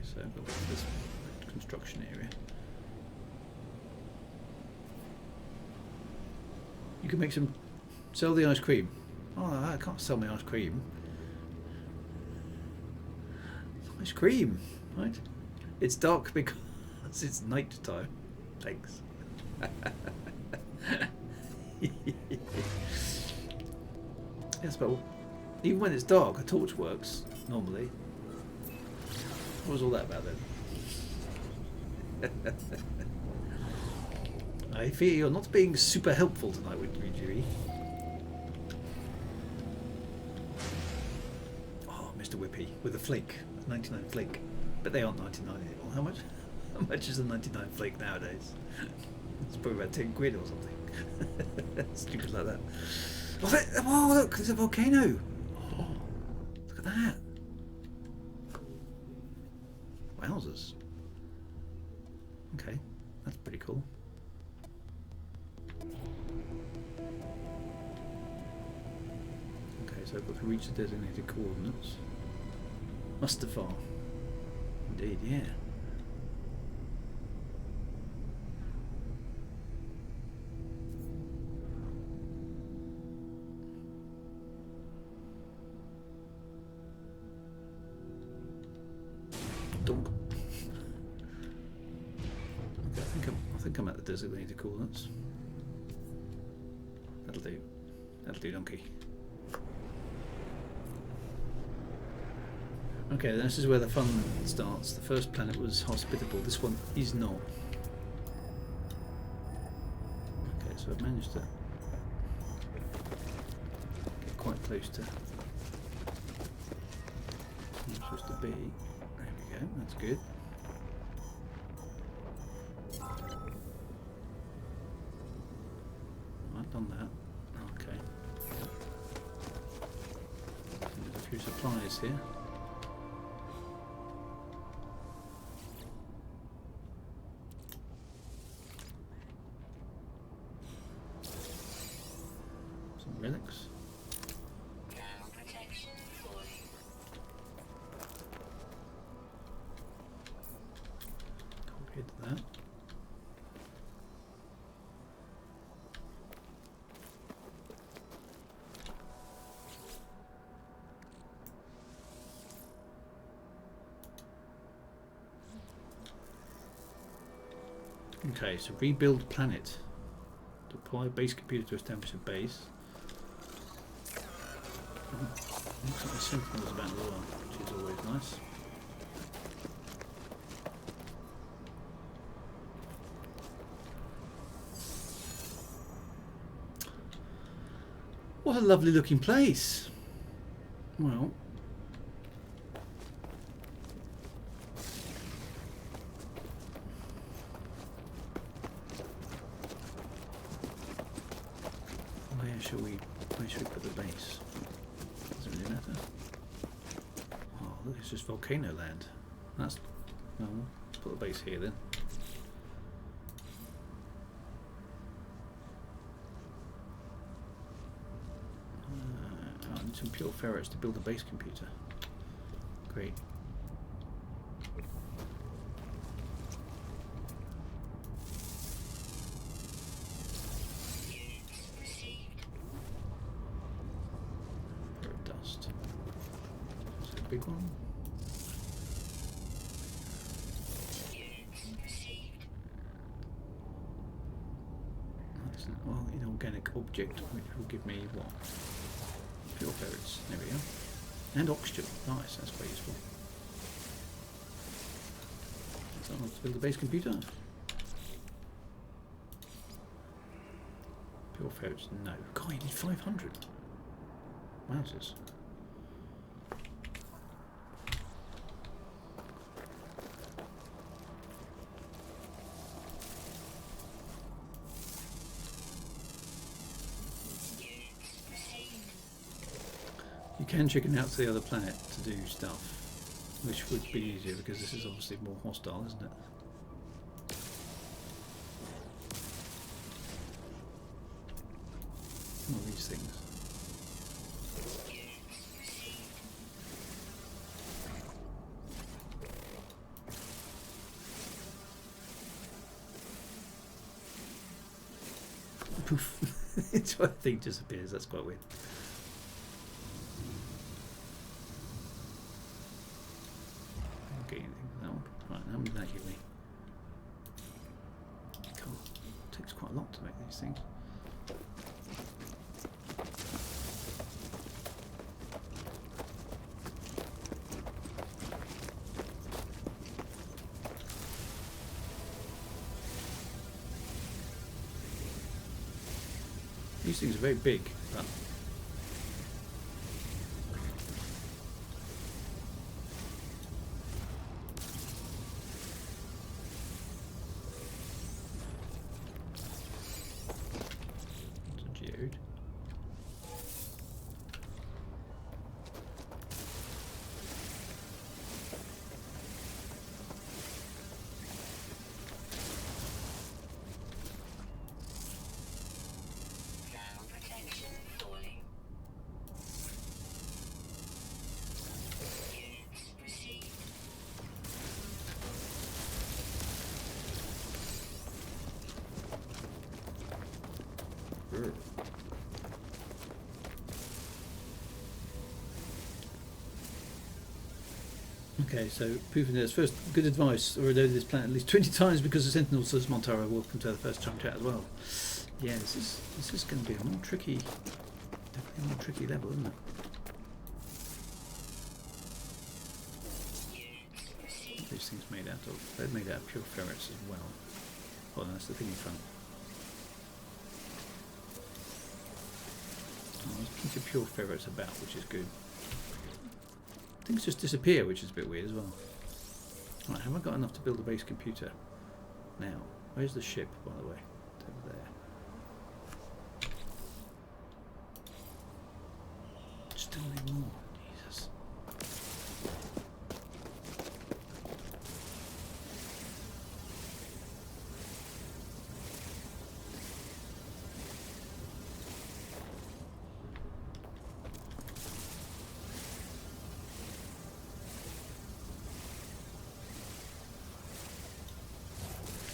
So I've got this construction area. You can make some, sell the ice cream. Oh, I can't sell my ice cream. Ice cream, right? It's dark because it's night time. Thanks. Yes, but even when it's dark, a torch works normally. What was all that about then? I fear you're not being super helpful tonight with Jiri. Oh, Mr. Whippy with a flake, 99 flake. But they aren't 99 anymore. How much? How much is a 99 flake nowadays? It's probably about 10 quid or something. Stupid like that. Oh, look, there's a volcano. Oh, look at that. Wowzers. Okay, that's pretty cool. Okay, so I've got to reach the designated coordinates. Mustafar. Indeed, yeah. Donk. Okay, I think I'm at the designated coordinates. That'll do. That'll do, donkey. Okay, this is where the fun starts. The first planet was hospitable. This one is not. Okay, so I've managed to get quite close to where I'm supposed to be. There we go. That's good. I've done that. Okay. There's a few supplies here. Some relics. Compared to that. Okay, so rebuild planet. Deploy base computer to establish a base. Looks like the Sentinel's about as well, which is always nice. What a lovely looking place. Well, where should we put the base? Doesn't really matter. Oh, look, it's just volcano land. That's no. Let's put the base here then. I need some pure ferrets to build a base computer. Great. Big one. That's an inorganic object, which will give me what? Pure ferrets. There we go. And oxygen. Nice, that's quite useful. So let's build a base computer. Pure pure ferrets? No. God, you need 500. Wowzers. You can chicken out to the other planet to do stuff, which would be easier because this is obviously more hostile, isn't it? All these things. Poof. It's what I think disappears. That's quite weird. Okay, that one. Right, how many did that give me? Cool. It takes quite a lot to make these things. These things are very big, but it's a geode. Okay, so proving this first good advice, or although this planet at least 20 times because the Sentinel says Montaro, welcome to the first time chat as well. Yeah, this is going to be a more tricky, definitely a more tricky level, isn't it? What are these things made out of? They're made out of pure ferrets as well. Oh, that's the thing in front. Oh, there's plenty of pure ferrets about, which is good. Things just disappear, which is a bit weird as well. Right, have I got enough to build a base computer? Now, where's the ship, by the way? It's over there. Still need more. Jesus.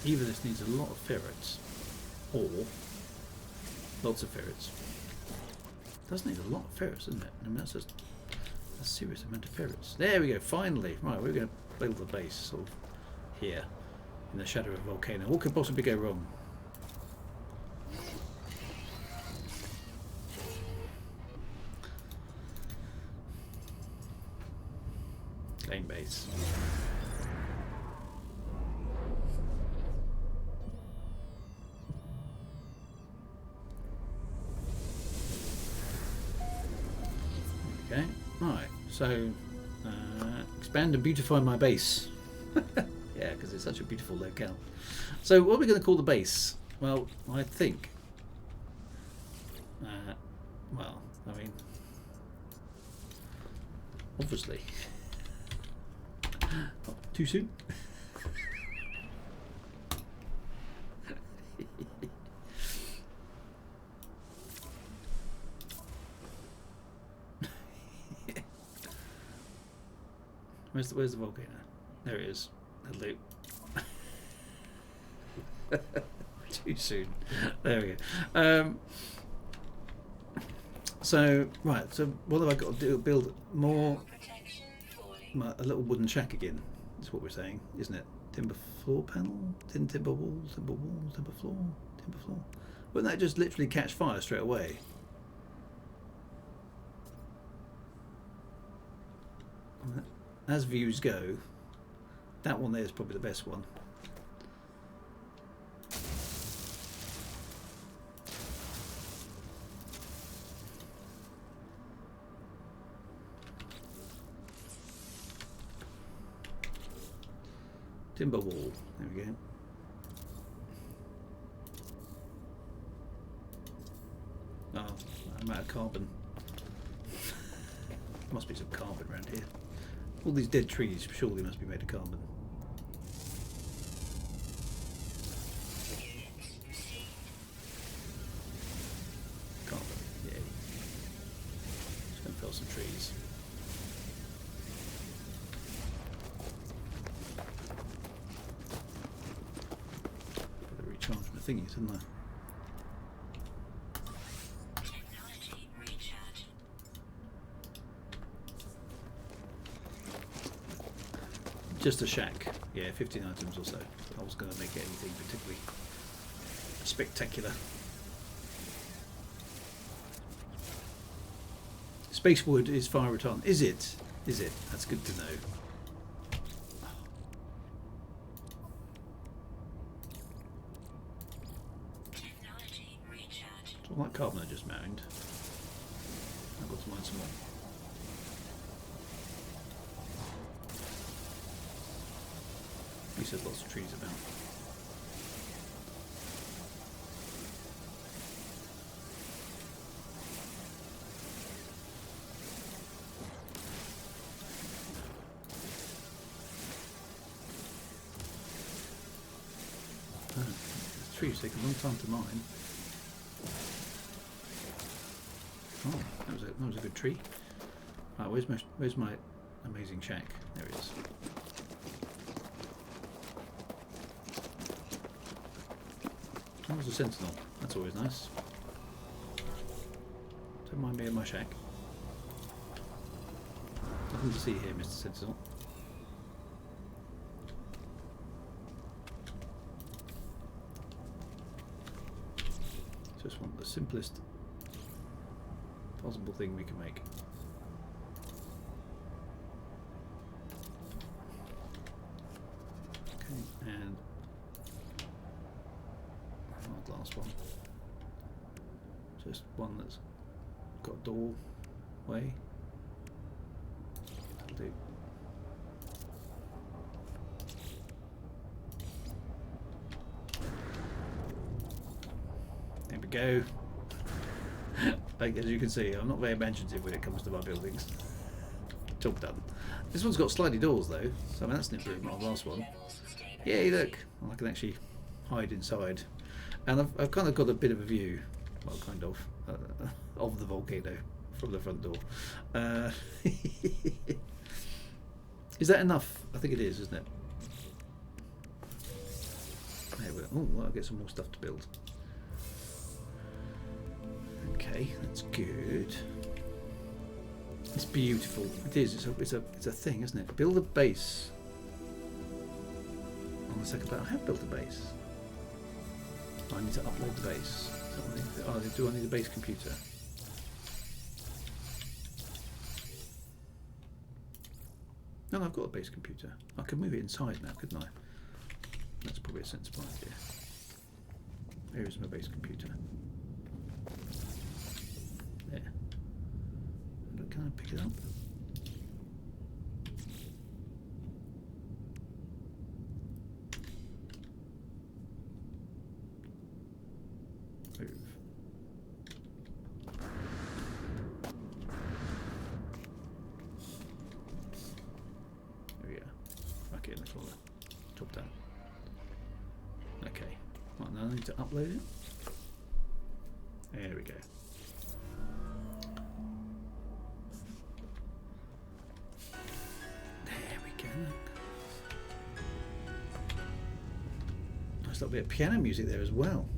Either this needs a lot of ferrets, or lots of ferrets. It does need a lot of ferrets, doesn't it? I mean, that's just a serious amount of ferrets. There we go, finally. Right, we're going to build the base sort of here, in the shadow of a volcano. What could possibly go wrong? Claim base. Okay, right, so expand and beautify my base. Yeah, because it's such a beautiful locale. So what are we going to call the base? Well, I think, well, I mean, obviously, oh, too soon? Where's the volcano? There it is. Hello. Too soon. There we go. So right. So what have I got to do? Build more. A little wooden shack again. That's what we're saying, isn't it? Timber floor panel, timber wall, timber floor, timber floor. Wouldn't that just literally catch fire straight away? As views go, that one there is probably the best one. Timber wall. There we go. Oh, I'm out of carbon. Must be some carbon around here. All these dead trees surely must be made of carbon. Carbon, yay. Just going to fell some trees. Better recharge my thingies, hadn't I? Just a shack, yeah, 15 items or so. I was going to make it anything particularly spectacular. Space wood is fire retardant. Is it? Is it? That's good to know. So all that carbon I just mined. I've got to mine some more. At least there's lots of trees about. The trees take a long time to mine. Oh, that was a good tree. Right, where's my amazing shack? There it is. That was a sentinel. That's always nice. Don't mind me in my shack. Nothing to see here, Mr. Sentinel. Just want the simplest possible thing we can make. Okay, and last one. Just one that's got a doorway. That'll do. There we go. Like, as you can see, I'm not very imaginative when it comes to my buildings. Job done. This one's got slidey doors though, so I mean, that's an improvement on the last one. Yay, look! I can actually hide inside. And I've kind of got a bit of a view, well, kind of the volcano from the front door. Is that enough? I think it is, isn't it? There we go. Oh, I'll get some more stuff to build. Okay, that's good. It's beautiful. It is. It's a thing, isn't it? Build a base. On the second part, I have built a base. I need to upload the base. Oh, do I need a base computer? No, I've got a base computer. I could move it inside now, couldn't I? That's probably a sensible idea. Here is my base computer. There. Can I pick it up? Move. There we go. Back in the corner. Top down. Okay. Right, now I need to upload it. There we go. There we go. Nice little bit of piano music there as well.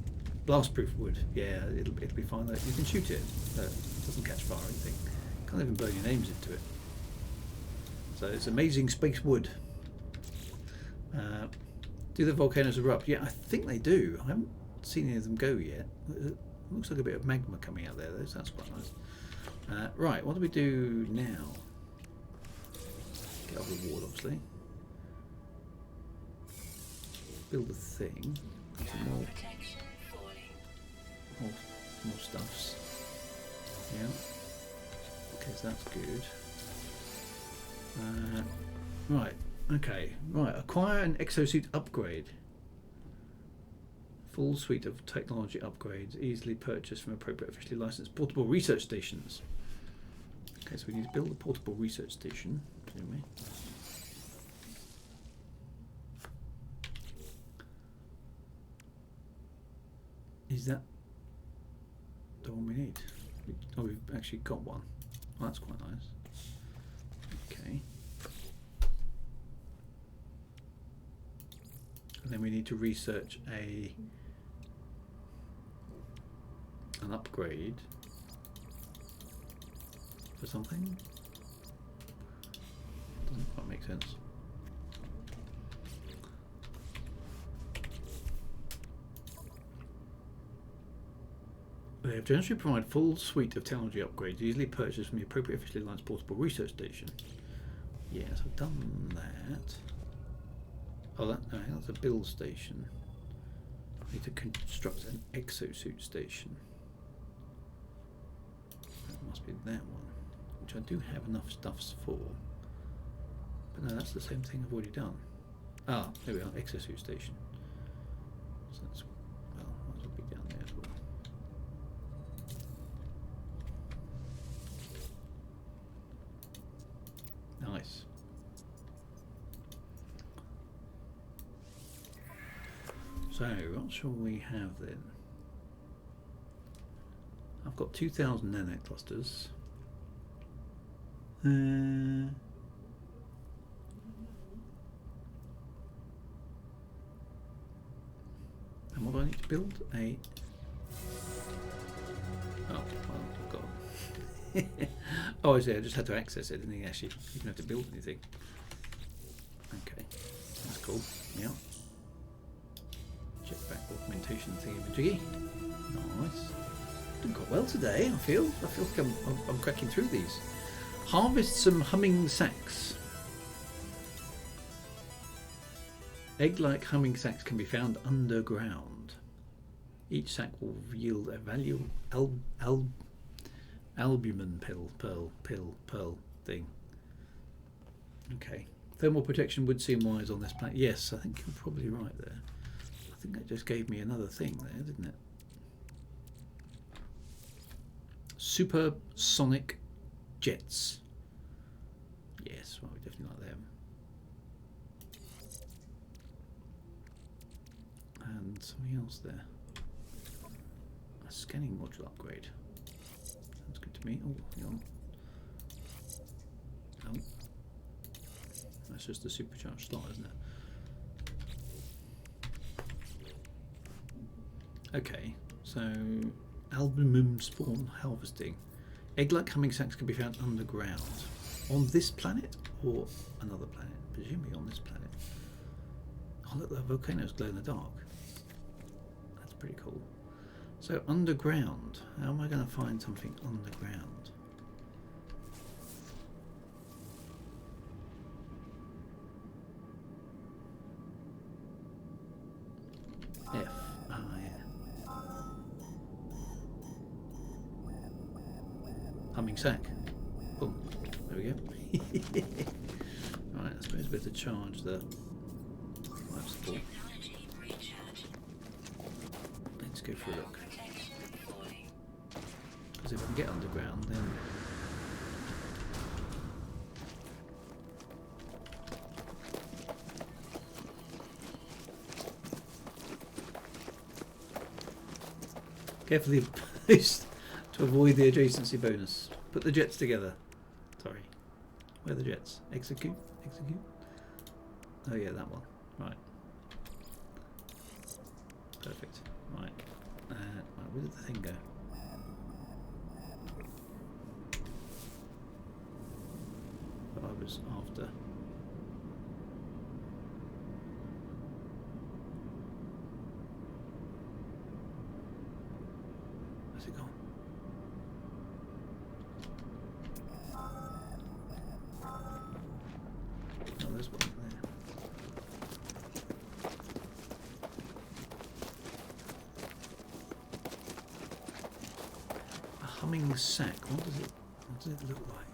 Blast-proof wood. Yeah, it'll be fine. You can shoot it. It doesn't catch fire or anything. Can't even blow your names into it. So it's amazing space wood. Do the volcanoes erupt? Yeah, I think they do. I haven't seen any of them go yet. It looks like a bit of magma coming out there, though. So that's quite nice. Right, what do we do now? Get over the wall, obviously. Build a thing. Some more stuffs. Yeah. Okay, so that's good. Right. Okay, right. Acquire an exosuit upgrade. Full suite of technology upgrades, easily purchased from appropriate officially licensed portable research stations. Okay, so we need to build a portable research station, presumably. Is that the one we need? Oh, we've actually got one. Well, that's quite nice. Okay. And then we need to research an upgrade for something. Doesn't quite make sense. They have generously provide full suite of technology upgrades, easily purchased from the appropriate officially licensed portable research station. Yes, I've done that. Oh, that's a build station. I need to construct an exosuit station. That must be that one, which I do have enough stuffs for. But no, that's the same thing I've already done. Ah, there we are, exosuit station. So that's, well, might as well be down there as well. Nice. So, what shall we have then? I've got 2,000 nanite clusters. And what do I need to build? Oh, well, I've got. Oh, I see. I just had to access it. Didn't actually even have to build anything. Okay, that's cool. Yeah. Check back augmentation thingy-majiggy. Nice. Doing quite well today. I feel like I'm cracking through these. Harvest some humming sacks. Egg-like humming sacks can be found underground. Each sack will yield a valuable albumin pearl thing. Okay. Thermal protection would seem wise on this planet. Yes, I think you're probably right there. I think that just gave me another thing there, didn't it? Supersonic jets. Yes, well, we definitely like them. And something else there. A scanning module upgrade. Sounds good to me. Oh, hang on. Oh. That's just a supercharged slot, isn't it? Okay, so albumin spawn harvesting. Egg-like humming sacks can be found underground. On this planet or another planet? Presumably on this planet. Oh look, the volcanoes glow in the dark. That's pretty cool. So underground, how am I going to find something underground? F. Ah, yeah. Humming sack. Boom. There we go. Right, I suppose we're to charge the life support. Let's go for a look. Because if we can get underground, then carefully post to avoid the adjacency bonus. Put the jets together. Sorry. Where are the jets? Execute? Execute? Oh yeah, that one. Right. Perfect. Right. Right, where did the thing go? That I was after. Where's it gone? Oh, there's one there. A humming sack. What does it look like?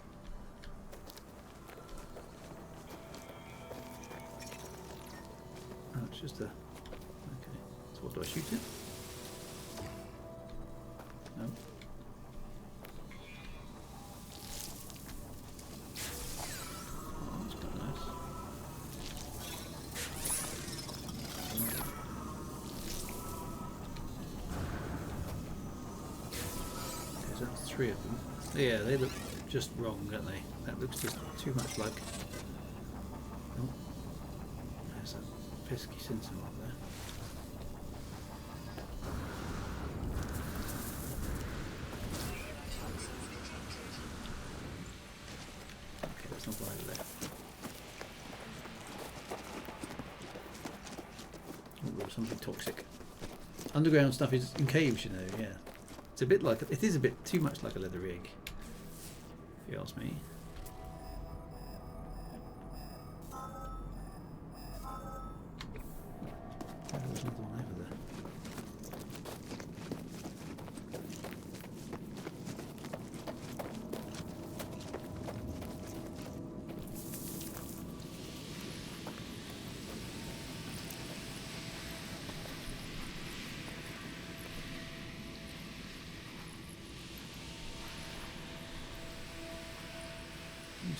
just a... Okay, so what do I shoot it? No. Oh, that's quite nice. Okay, so that's 3 of them. Yeah, they look just wrong, don't they? That looks just too much like... Oh, there's that pesky sentinel up there. Okay, that's not right there. Oh, something toxic. Underground stuff is in caves, you know, yeah. It's a bit like... It is a bit too much like a leather rig, if you ask me. There's another one over there.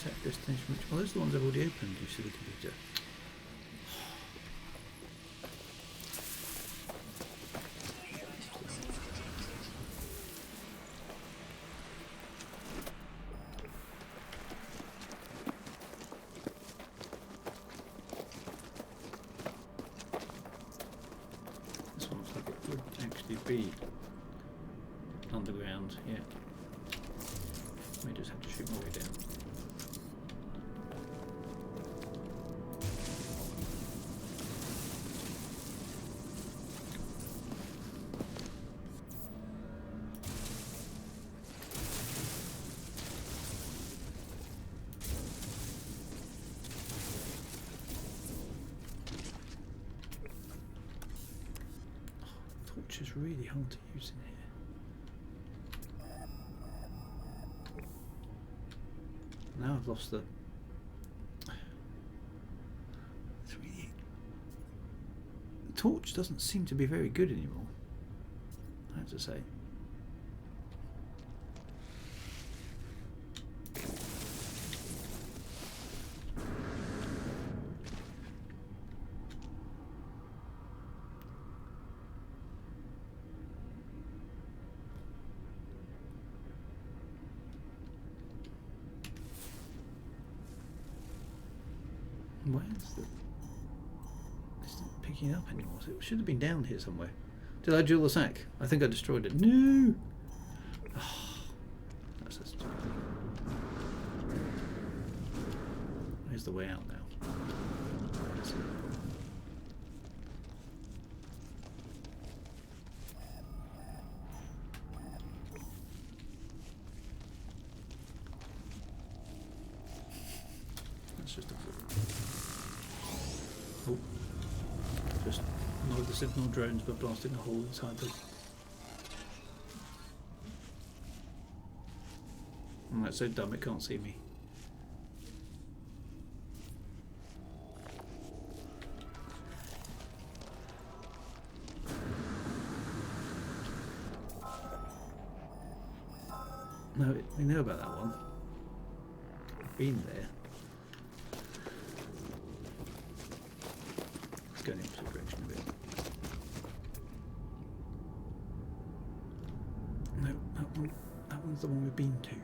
Set destination which... Well, those are the ones I've already opened, you silly computer. This one looks like it would actually be underground, yeah. May just have to shoot my way down. Torch is really hard to use in here. Now I've lost the... The torch doesn't seem to be very good anymore, I have to say. Where's the... It's not picking it up anymore. So it should have been down here somewhere. Did I jewel the sack? I think I destroyed it. No! Oh, that's a stupid thing. Where's the way out now? Let's see. That's just a... Oh, just annoyed the Sentinel drones by blasting a hole inside them. Oh, that's so dumb it can't see me. No, we know about that one. I've been there. Going in the opposite direction a bit. No, that one's the one we've been to.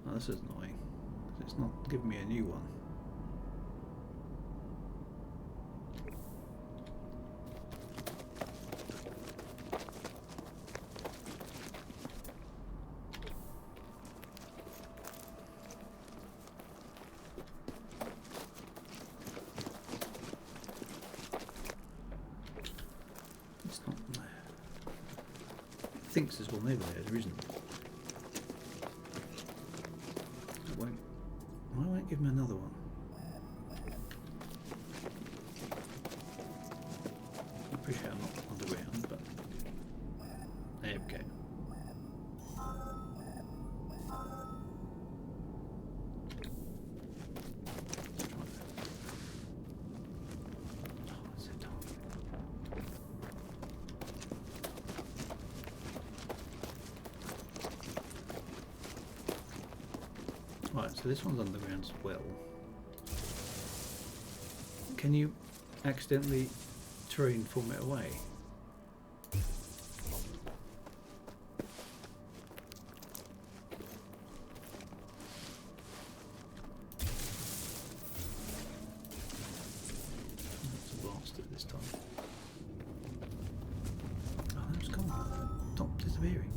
Oh, this is annoying. It's not giving me a new one. It's not there. It thinks there's one over there, there isn't. Why won't it give me another one? I appreciate Right, so this one's underground as well. Can you accidentally terrain form it away? That's a bastard this time. Oh, that's gone. Stop disappearing.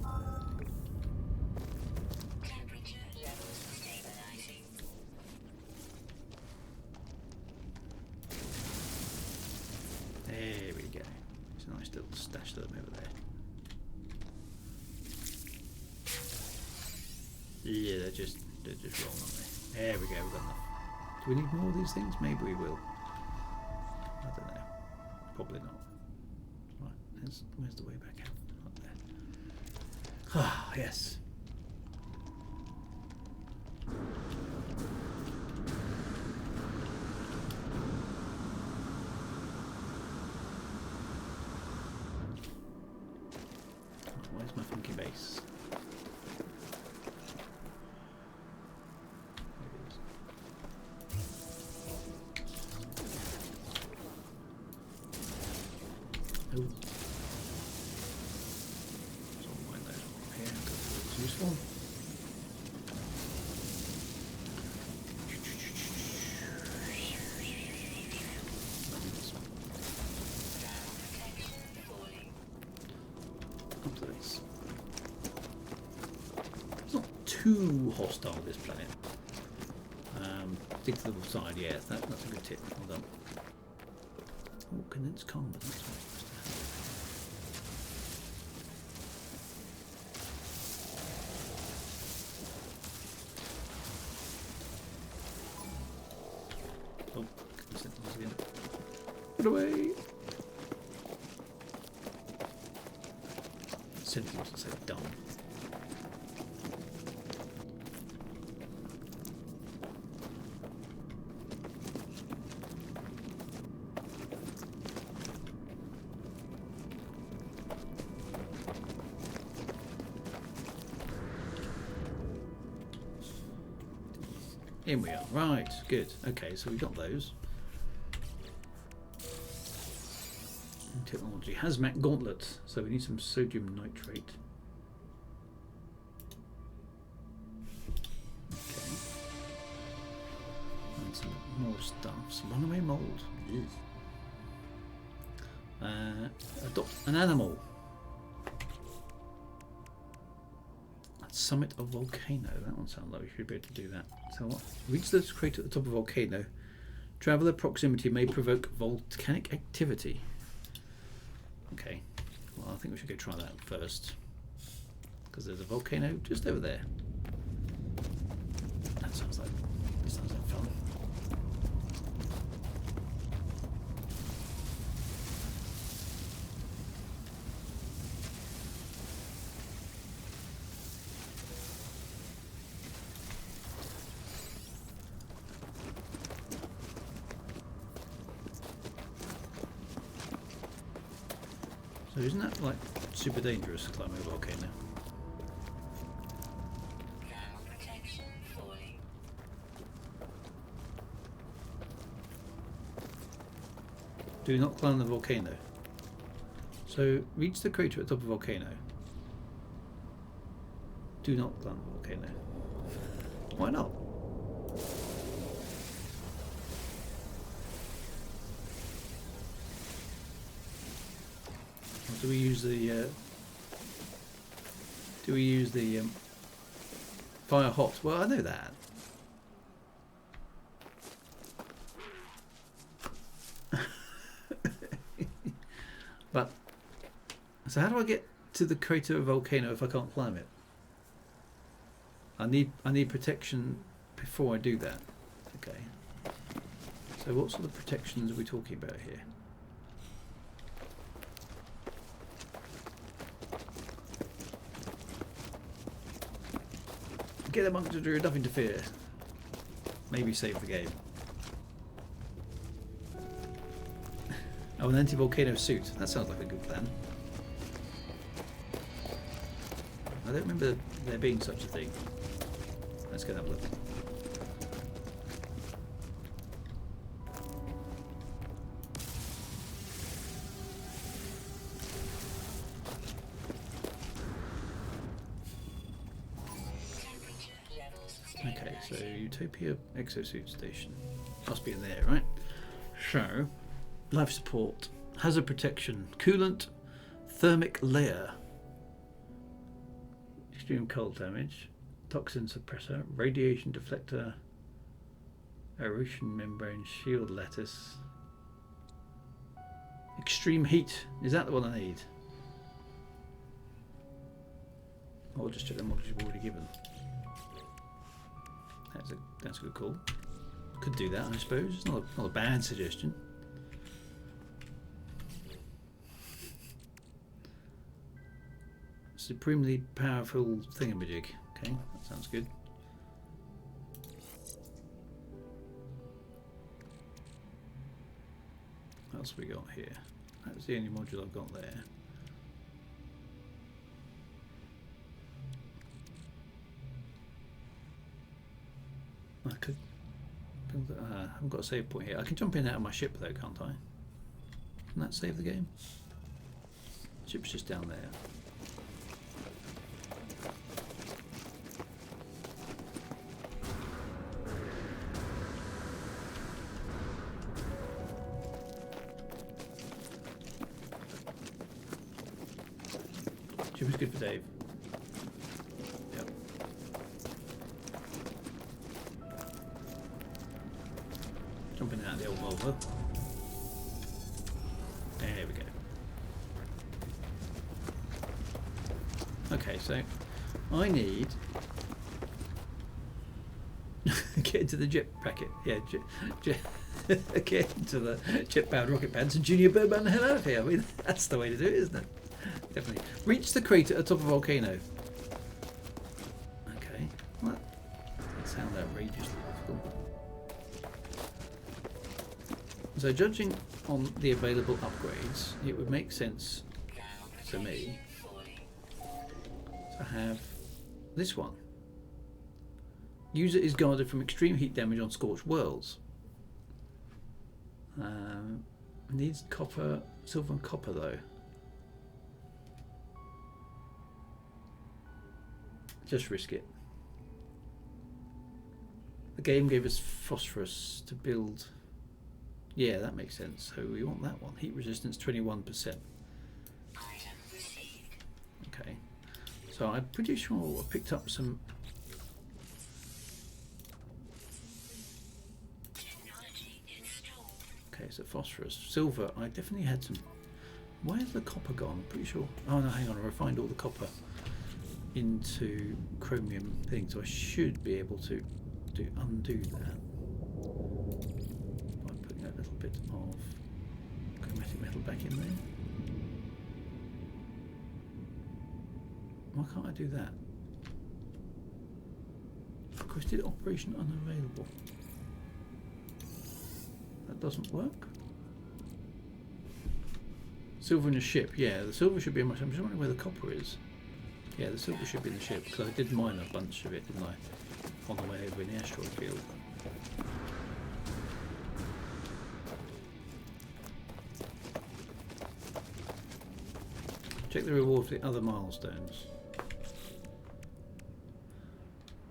There we go. It's a nice little stash of them over there. Yeah, they're just wrong, aren't they? There we go, we've got enough. Do we need more of these things? Maybe we will. I don't know. Probably not. Right, where's the way back out? Up there. Ah, yes. Where's my funky base? There it is. Oh. So I'll wind those up here because it's useful. Up to this. It's not too hostile, this planet. Stick to the side, yeah, that's a good tip. Well done. Oh, condensed carbon, that's what I'm supposed to have. Oh, consent again. Get away! Sentinels are so dumb. In we are. Right, good. Okay, so we got those. Technology. Hazmat gauntlet. So we need some sodium nitrate. Okay. And some more stuff. Some runaway mold. Adopt an animal. Summit of volcano. That one sounds like we should be able to do that. So what? Reach the crater at the top of volcano. Traveler proximity may provoke volcanic activity. Okay. Well, I think we should go try that first. Because there's a volcano just over there. That sounds like fun. So isn't that like super dangerous climbing a volcano? Do not climb the volcano. So reach the crater at the top of the volcano. Do not climb the volcano. Why not? Do we use the fire hot? Well, I know that. But so how do I get to the crater of a volcano if I can't climb it? I need protection before I do that. Okay. So what sort of protections are we talking about here? Get the monk to do nothing to fear. Maybe save the game. Oh, an anti-volcano suit. That sounds like a good plan. I don't remember there being such a thing. let's go and have a look. Okay, so Utopia exosuit station. Must be in there, right? So, life support, hazard protection, coolant, thermic layer, extreme cold damage, toxin suppressor, radiation deflector, aeration membrane, shield lattice, extreme heat. Is that the one I need? I'll just check the models you've already given. That's a good call. Could do that, I suppose. It's not a bad suggestion. Supremely powerful thingamajig. Okay, that sounds good. What else have we got here? That's the only module I've got there. I could build it. I haven't got a save point here. I can jump in and out of my ship though, can't I? Can that save the game? Ship's just down there. Ship is good for Dave. Jumping out of the old Volvo. There we go. Okay, so I need get into the jet packet. Yeah, get into the jet-powered rocket pads and Junior Birdman the hell out of here. I mean, that's the way to do it, isn't it? Definitely. Reach the crater at the top of a volcano. Okay. Well, that sounds outrageously difficult. So judging on the available upgrades, it would make sense to me to have this one. User is guarded from extreme heat damage on scorched worlds. Needs copper, silver and copper though. Just risk it. The game gave us phosphorus to build. Yeah, that makes sense. So we want that one. Heat resistance 21%. Okay. So I'm pretty sure I picked up some. Okay, so phosphorus. Silver, I definitely had some. Where's the copper gone? I'm pretty sure. Oh no, hang on. I refined all the copper into chromium thing, so I should be able to undo that. A little bit of chromatic metal back in there. Why can't I do that? Requested operation unavailable. That doesn't work. Silver in the ship. Yeah, the silver should be in my ship. I'm just wondering where the copper is. Yeah, the silver should be in the ship because I did mine a bunch of it, didn't I? On the way over in the asteroid field. Check the reward for the other milestones.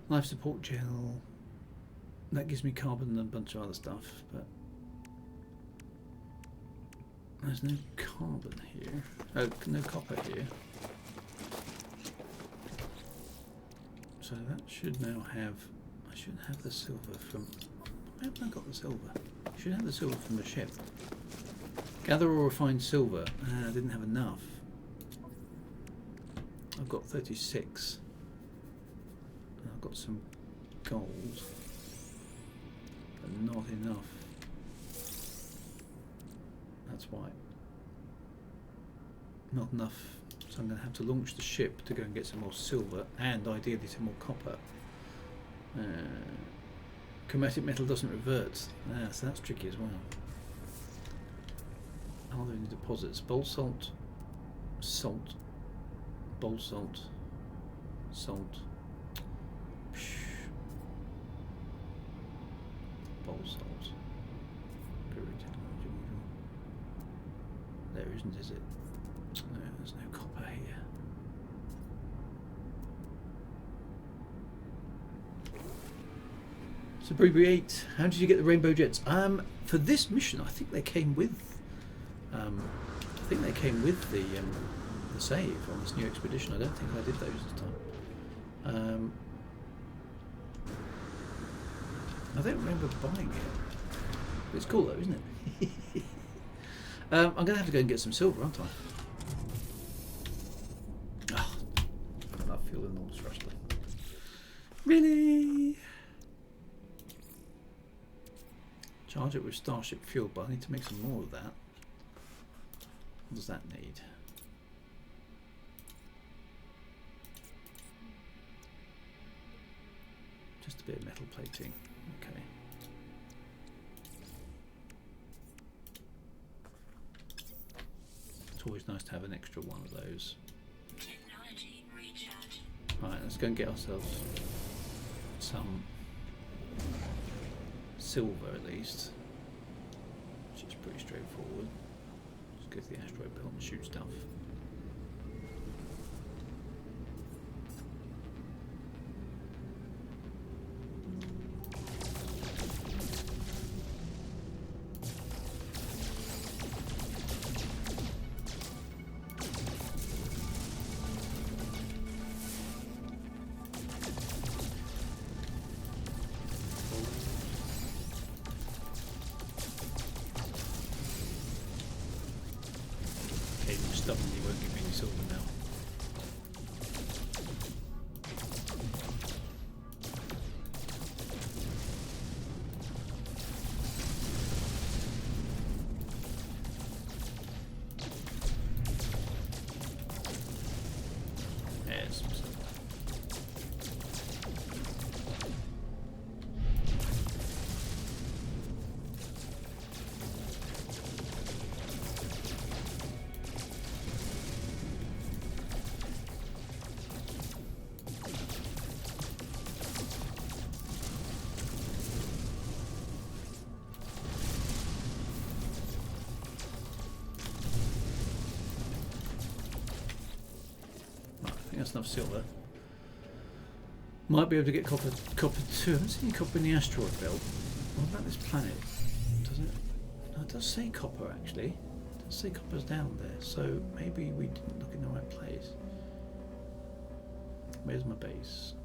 Life support gel. That gives me carbon and a bunch of other stuff, but there's no carbon here. Oh, no copper here. So that should now have. I should have the silver from. Where haven't I got the silver? I should have the silver from the ship. Gather or refine silver. I didn't have enough. I've got 36. I've got some gold, but not enough. That's why. Not enough. So I'm going to have to launch the ship to go and get some more silver and ideally some more copper. Chromatic metal doesn't revert. So that's tricky as well. Are there any deposits? Bowl salt, salt, bowl salt, salt. explosions, is it? No, there's no copper here. So Brewery 8, how did you get the rainbow jets? For this mission, I think they came with. The save on this new expedition. I don't think I did those this time. I don't remember buying it. But it's cool though, isn't it? I'm going to have to go and get some silver, aren't I? Oh, I'm not feeling all thrustling. Really? Charge it with starship fuel, but I need to make some more of that. What does that need? Just a bit of metal plating. Okay. It's always nice to have an extra one of those. Technology recharge. Right, let's go and get ourselves some silver at least, which is pretty straightforward. Just go to the asteroid belt and shoot stuff. Stubbornly won't give me any silver now. There's some silver. That's enough silver. Might be able to get copper too. I haven't seen any copper in the asteroid belt. What about this planet? Does it? No, it does say copper actually. It does say copper's down there. So maybe we didn't look in the right place. Where's my base?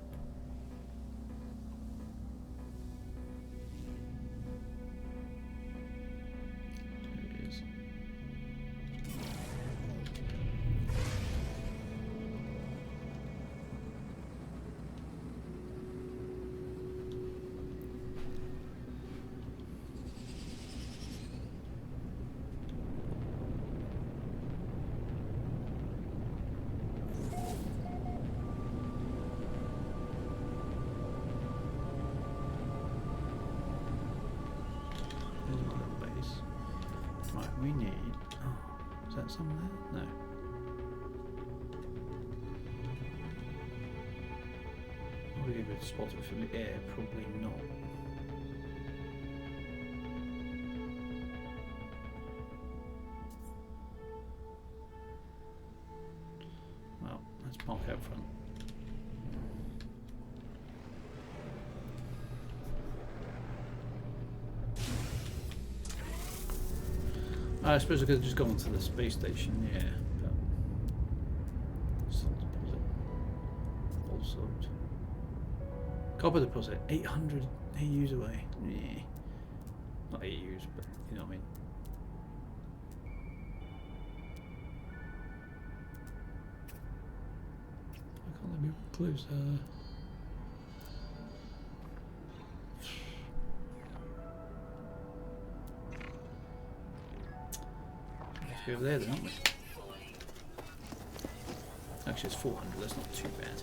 There it is. We need. Oh, is that some there? No. Are we able to spot it from the air? Probably not. Well, let's park out front. I suppose I could have just gone to the space station, yeah. But salt deposit. All soaked. Copper deposit, 800 AUs away. Yeah. Not AUs, but you know what I mean. Why can't they be closer? Over there then, aren't we? Actually it's 400, that's not too bad.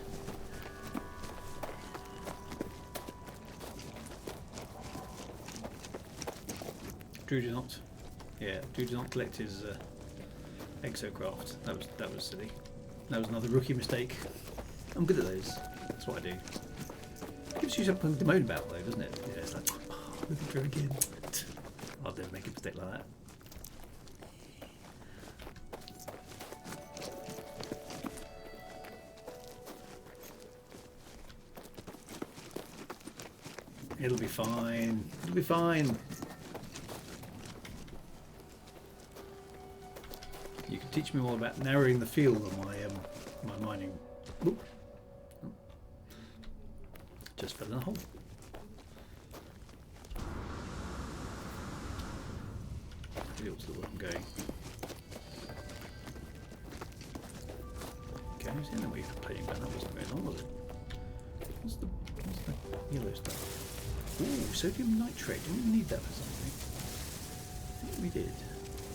Drew did not. Yeah, Drew did not collect his exocraft. That was silly. That was another rookie mistake. I'm good at those. That's what I do. Gives you something to moan about though, doesn't it? Yeah, it's like, oh, look at Drew again. I'll never make a mistake like that. It'll be fine. It'll be fine. You can teach me all about narrowing the field on my mining. Oop. Just fell in a hole. Feels the way I'm going. Okay, so then we're playing about that wasn't going on, was it? What's the yellow stuff? Ooh, sodium nitrate. Didn't we need that for something? I think we did.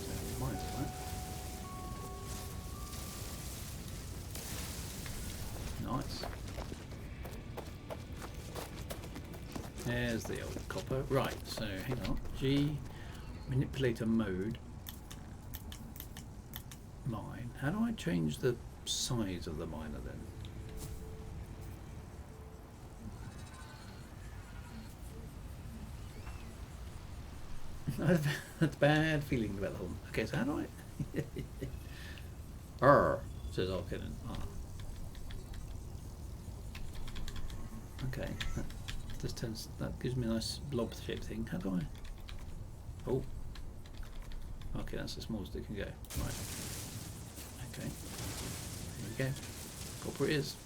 So mind that. Nice. There's the old copper. Right, so hang on. G, manipulator mode. Mine. How do I change the size of the miner then? That's bad feeling about the whole. Okay, so how do I? Says Arcanon. Okay, that gives me a nice blob shaped thing. How do I? Oh, okay, that's the smallest it can go. Right. Okay, here we go. Copper it is.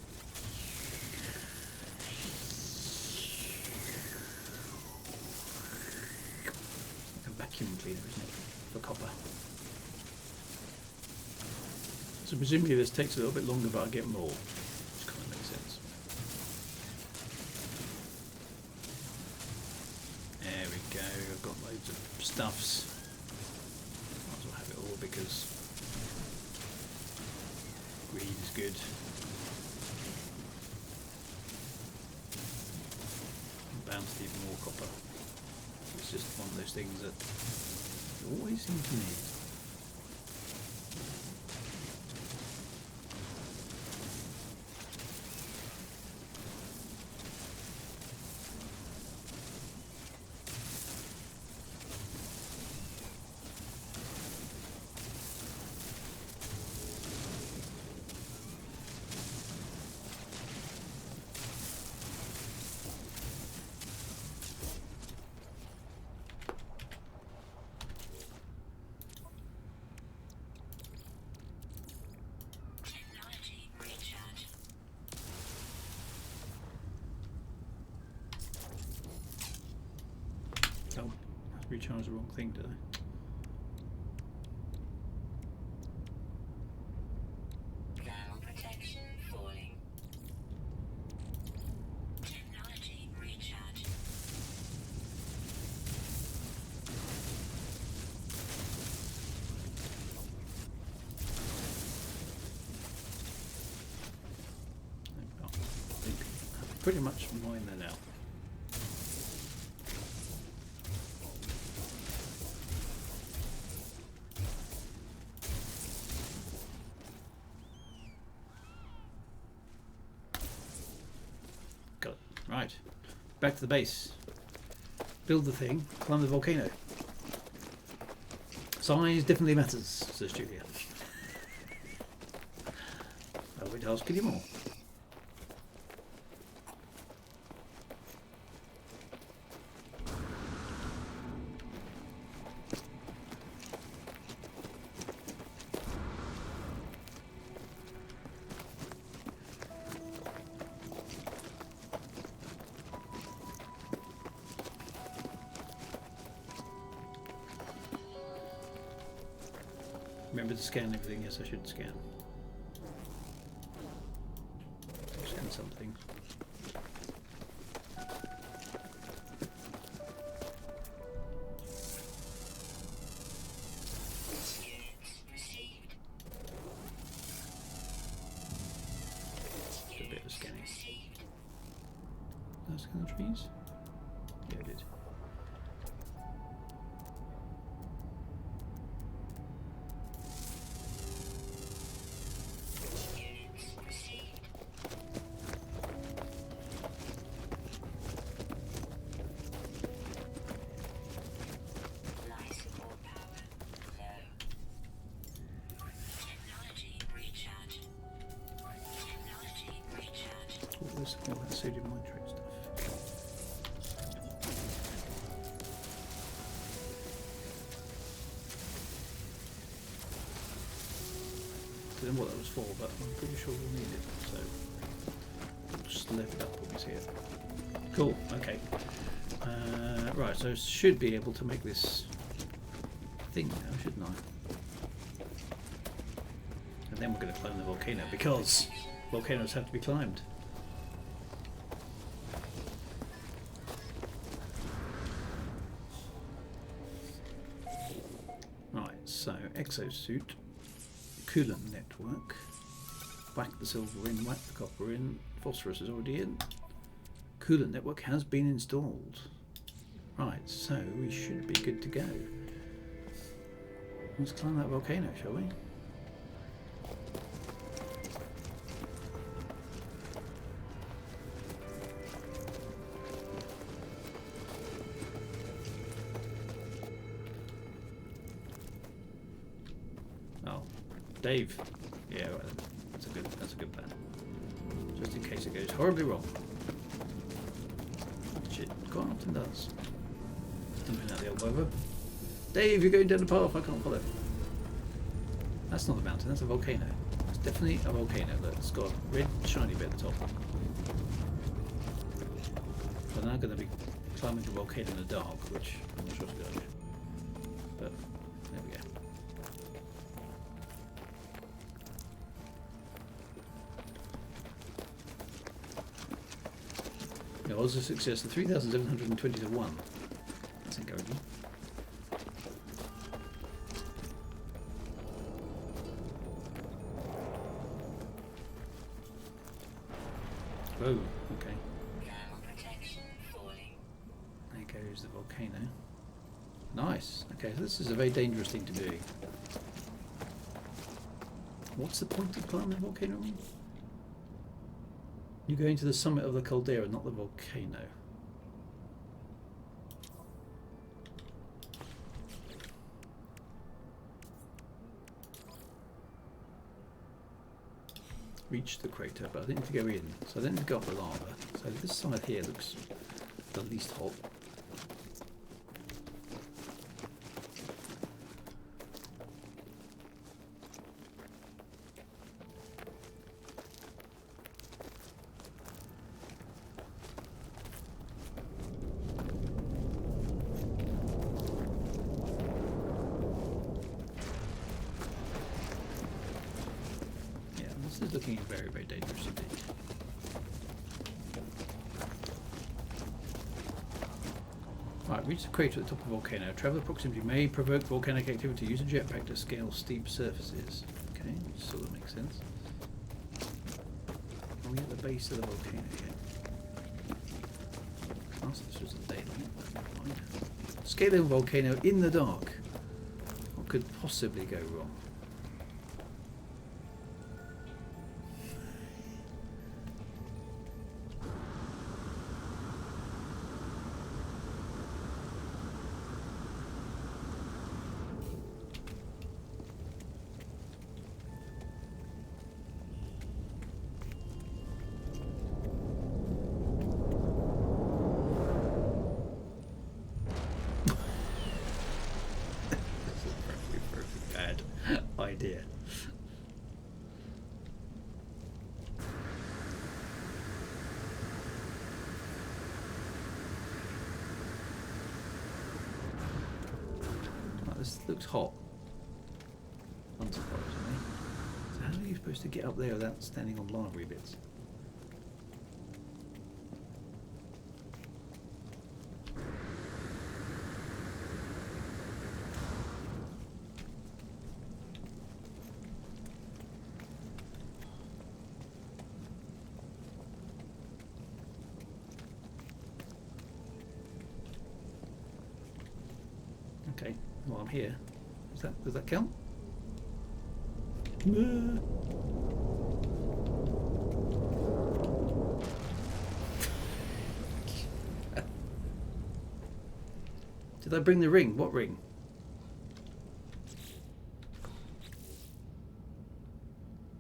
Like a vacuum cleaner, isn't it, for copper? So presumably this takes a little bit longer, but I get more. Which kind of makes sense. There we go. I've got loads of stuffs. Might as well have it all because greed is good. I'm bound to need more copper. It's just one of those things that you always seem to need. Technology recharge. Oh, I recharged the wrong thing, did I? Thermal protection falling. Technology recharge. I think I've pretty much mined that out. Got it. Right. Back to the base. Build the thing. Climb the volcano. Size definitely matters, says Julia. I would ask any more. Remember to scan everything. Yes, I should scan. Scan something. Units received. Just a bit of scanning. Received. Did I scan the trees? Yeah, I did. Units received. Life support power low. Technology recharge. Technology recharge. All this, all that sodium nitrate stuff. don't know what that was for, but I'm pretty sure we'll need it. So we'll just lift it up when we see it. Cool. Okay. Right. So should be able to make this thing now, shouldn't I? And then we're going to climb the volcano because volcanoes have to be climbed. Right. So exosuit, coolant network. Whack the silver in, whack the copper in. Phosphorus is already in. Coolant network has been installed. Right, so we should be good to go. Let's climb that volcano, shall we? Oh, Dave. Yeah, right, that's a good plan. Just in case it goes horribly wrong. Shit, quite often does. Dumping out the old weather. Dave, you're going down the path, I can't follow. That's not a mountain, that's a volcano. It's definitely a volcano that's got a red shiny bit at the top. We're now going to be climbing the volcano in the dark, which I'm not sure it's a good idea. But there we go. It was a success of 3,720 to 1. That's encouraging. Oh, okay. Thermal protection falling. There goes the volcano. Nice. Okay, so this is a very dangerous thing to do. What's the point of climbing the volcano? You're going to the summit of the caldera, not the volcano. Reach the crater, but I didn't need to go in, so I didn't need to go up the lava. So this side here looks the least hot. This is looking very, very dangerous indeed. Right, reach the crater at the top of the volcano. Travel proximity may provoke volcanic activity. Use a jetpack to scale steep surfaces. Okay, which sort of makes sense. Are we at the base of the volcano yet? Last this was a daylight, but never mind. Scaling a volcano in the dark. What could possibly go wrong? Idea. Right, this looks hot. Unsurprisingly. So how are you supposed to get up there without standing on library bits? Okay, well I'm here. Does that count? Did I bring the ring? What ring?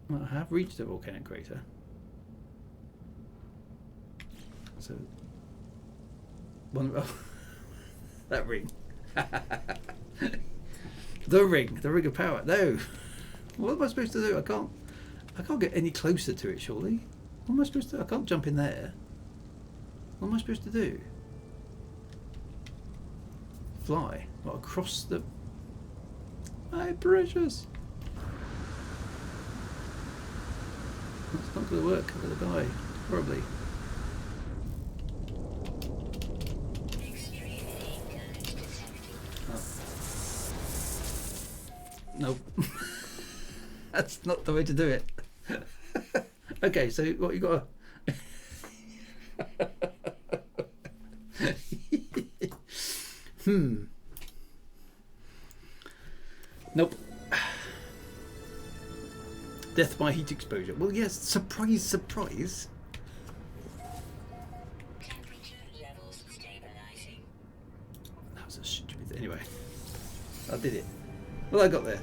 Well, I have reached the volcanic crater. So one that ring. The ring of power. No. What am I supposed to do? I can't. I can't get any closer to it, surely. What am I supposed to do? I can't jump in there. What am I supposed to do? Fly? What, across the... My precious! That's not going to work. I'm going to die. Horribly. Oh. Nope. That's not the way to do it. Okay, so what you got to... Nope. Death by heat exposure. Well, yes, surprise, surprise. Temperature levels stabilizing. That was a stupid thing. Anyway, I did it. Well, I got there.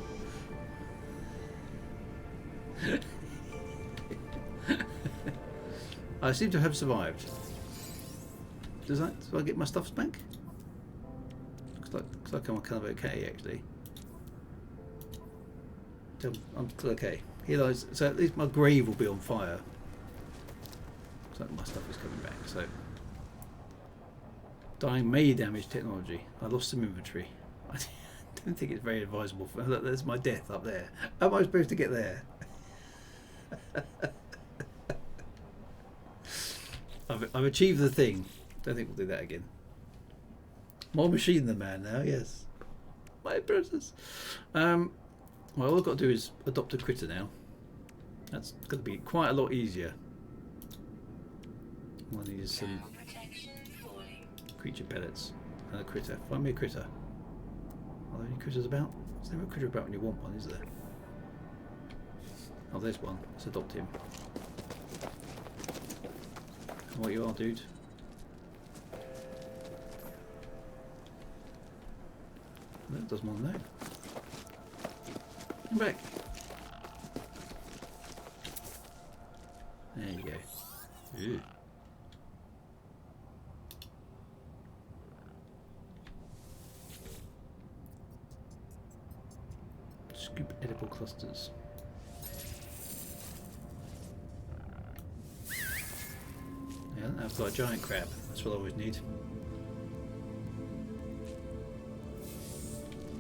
I seem to have survived. Do I get my stuffs back? Looks like I'm kind of okay, actually. I'm still okay. Here lies, so at least my grave will be on fire. Looks like my stuff is coming back. So, dying may damage technology. I lost some inventory. I don't think it's very advisable. Look, there's my death up there. How am I supposed to get there? I've achieved the thing. Don't think we'll do that again. More machine than man now. Yes, my process. Well, all I've got to do is adopt a critter now. That's going to be quite a lot easier. One needs some creature pellets and a critter. Find me a critter. Are there any critters about? Is there a critter about when you want one, is there? Oh, there's one. Let's adopt him. What you are, dude? That does more than that. Come back. There you go. Ew. Scoop edible clusters. Yeah, I've got a giant crab. That's what I always need.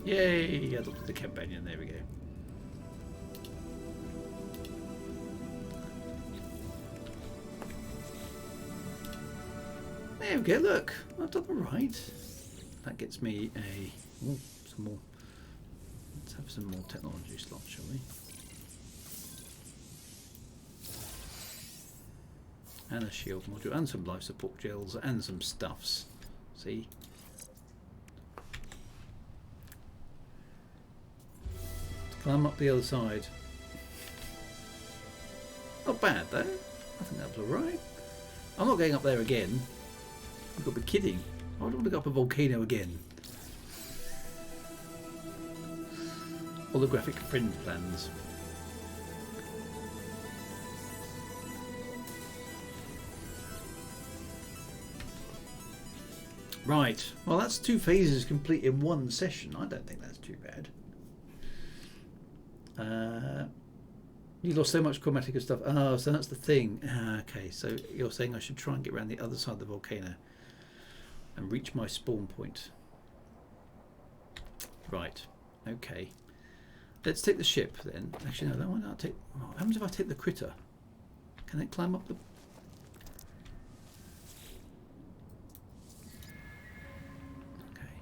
Yay! I adopted the companion. There we go. There we go. Look, I've done all right. That gets me a some more. Let's have some more technology slots, shall we? And a shield module, and some life support gels, and some stuffs. See? Climb up the other side. Not bad though. I think that was alright. I'm not going up there again. You've got to be kidding. I don't want to go up a volcano again. Holographic friend plans. Right. Well, that's 2 phases complete in 1 session. I don't think that's too bad. You lost so much chromatica stuff. Oh, so that's the thing. Okay, so you're saying I should try and get around the other side of the volcano and reach my spawn point. Right. Okay. Let's take the ship then. Actually, no, that one I'll take. What happens if I take the critter? Can it climb up the... Okay.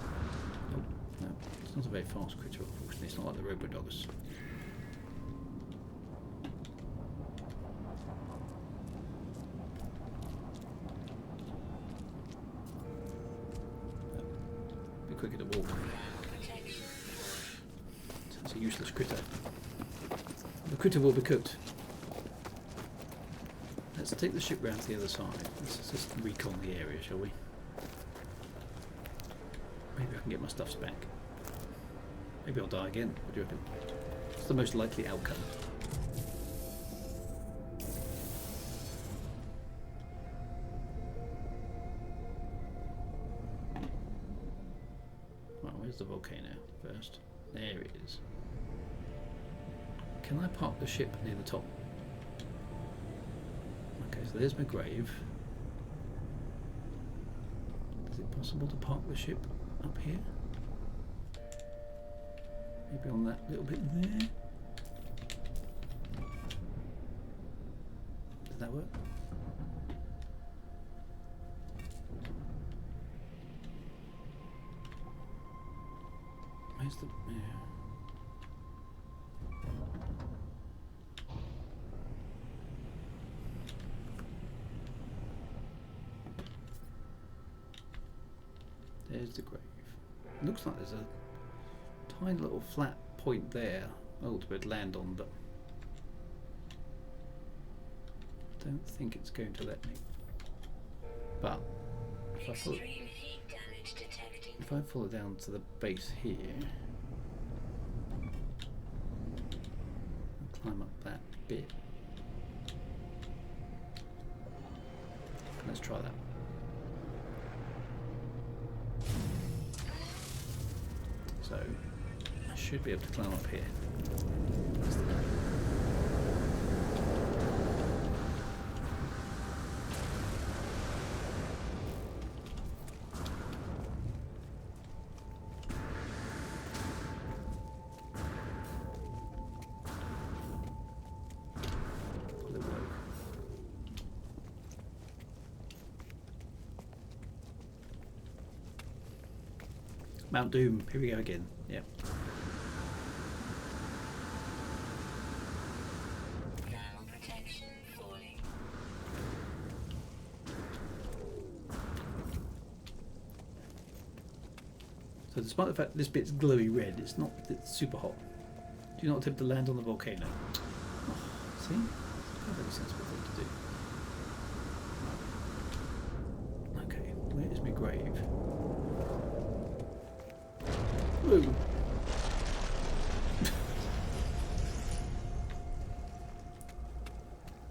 Oh, no. It's not a very fast critter, unfortunately. It's not like the Robodogs. Quicker to walk. That's a useless critter. The critter will be cooked. Let's take the ship round to the other side. Let's just recon the area, shall we? Maybe I can get my stuffs back. Maybe I'll die again. What do you reckon? It's the most likely outcome. The volcano first. There it is. Can I park the ship near the top? Okay, so there's my grave. Is it possible to park the ship up here? Maybe on that little bit there? Does that work? Where's the... Yeah. There's the grave. Looks like there's a tiny little flat point there. Oh, to be able to land on, but I don't think it's going to let me. But if I follow down to the base here, and climb up that bit. Let's try that. So I should be able to climb up here. Mount Doom, here we go again. Yep. Protection falling. So despite the fact this bit's glowy red, it's super hot. Do not attempt to land on the volcano. Oh, see? It's a very sensible thing to do. Okay, where is my grave? Whoa.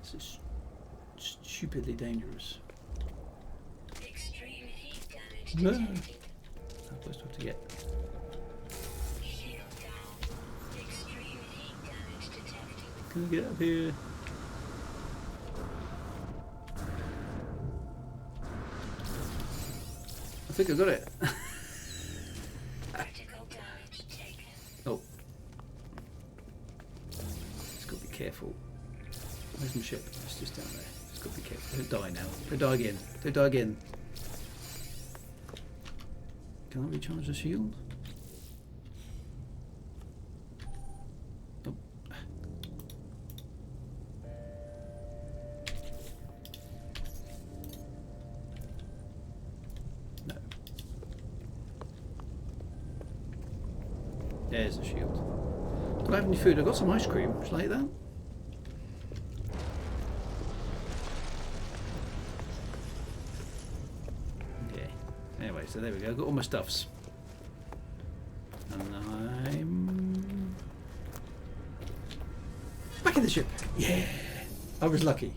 This is stupidly dangerous. Extreme heat damage No. detected. How close do I have to get? Shield down. Extreme heat damage detected. Can I get up here? I think I got it. Critical damage taken. Oh. Just got to be careful. Where's my ship? It's just down there. Just got to be careful. Don't die now. Don't die again. Don't die again. Can I recharge the shield? Nope. No. There's the shield. Do I have any food? I've got some ice cream. Should I eat that? Okay. Anyway, so there we go. I've got all my stuffs. And I'm back in the ship. Yeah. I was lucky.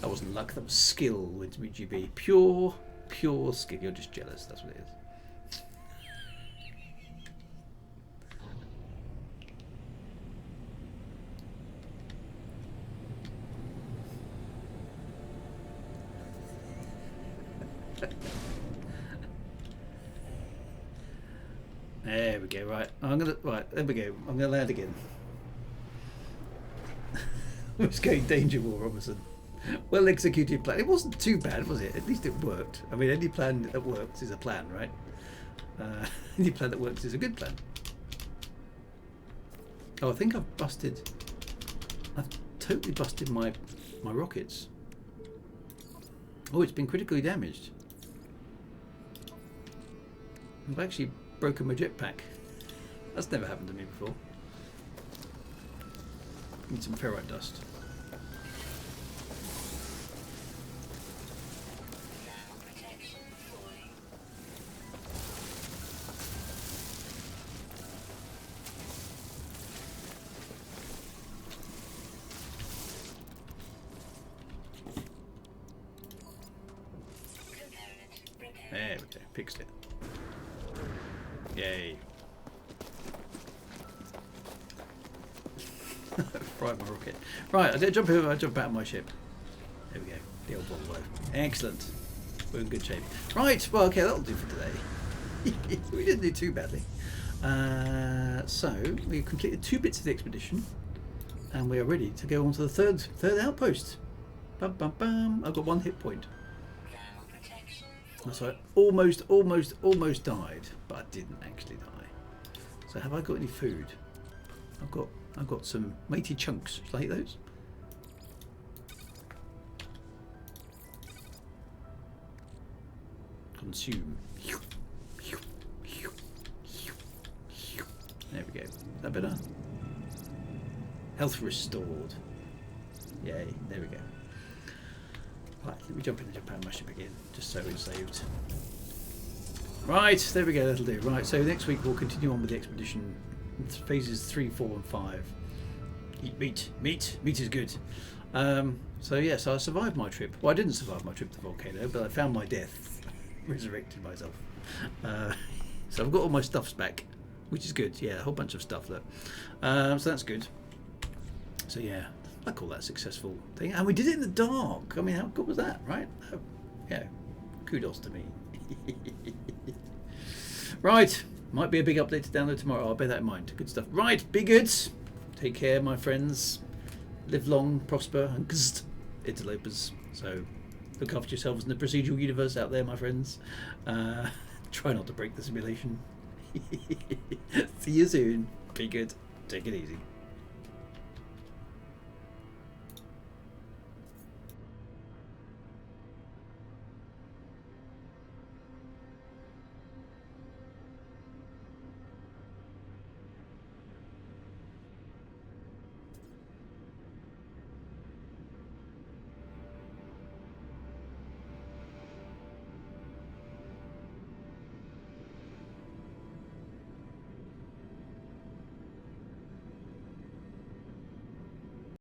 That wasn't luck, that was skill with GB. Pure skill. You're just jealous, that's what it is. There we go, right. There we go. I'm gonna land again. I was going danger war, Robinson. Well executed plan. It wasn't too bad, was it? At least it worked. I mean, any plan that works is a plan, right? Any plan that works is a good plan. Oh, I think I've totally busted my rockets. Oh, it's been critically damaged. I've actually broken my jetpack. That's never happened to me before. Need some ferrite dust. Protection falling. Component repaired. There we go. Fixed it. Yay. Fried my rocket. Right, I did jump over. I jump out of my ship. There we go. The old Volvo. Excellent. We're in good shape. Right. Well, okay, that'll do for today. We didn't do too badly. So we've completed 2 bits of the expedition, and we are ready to go on to the third outpost. Bum, bum, bum. I've got 1 hit point. Thermal protection. So I almost died, but I didn't actually die. So have I got any food? I've got some matey chunks. Shall I eat those? Consume. There we go. Is that better? Health restored. Yay. There we go. Right, let me jump in and jump out of my ship again, just so it's saved. Right, there we go, that'll do. Right, so next week we'll continue on with the expedition. Phases 3, 4 and 5. Eat meat. Meat is good. So yes, I survived my trip. Well, I didn't survive my trip to the volcano, but I found my death. Resurrected myself. So I've got all my stuffs back, which is good. Yeah, a whole bunch of stuff there. So that's good. So yeah, I call that a successful thing. And we did it in the dark. I mean, how good was that, right? Yeah, kudos to me. Right, might be a big update to download tomorrow. I'll bear that in mind. Good stuff. Right, be good. Take care, my friends. Live long, prosper, and interlopers. So look after yourselves in the procedural universe out there, my friends. Try not to break the simulation. See you soon. Be good. Take it easy.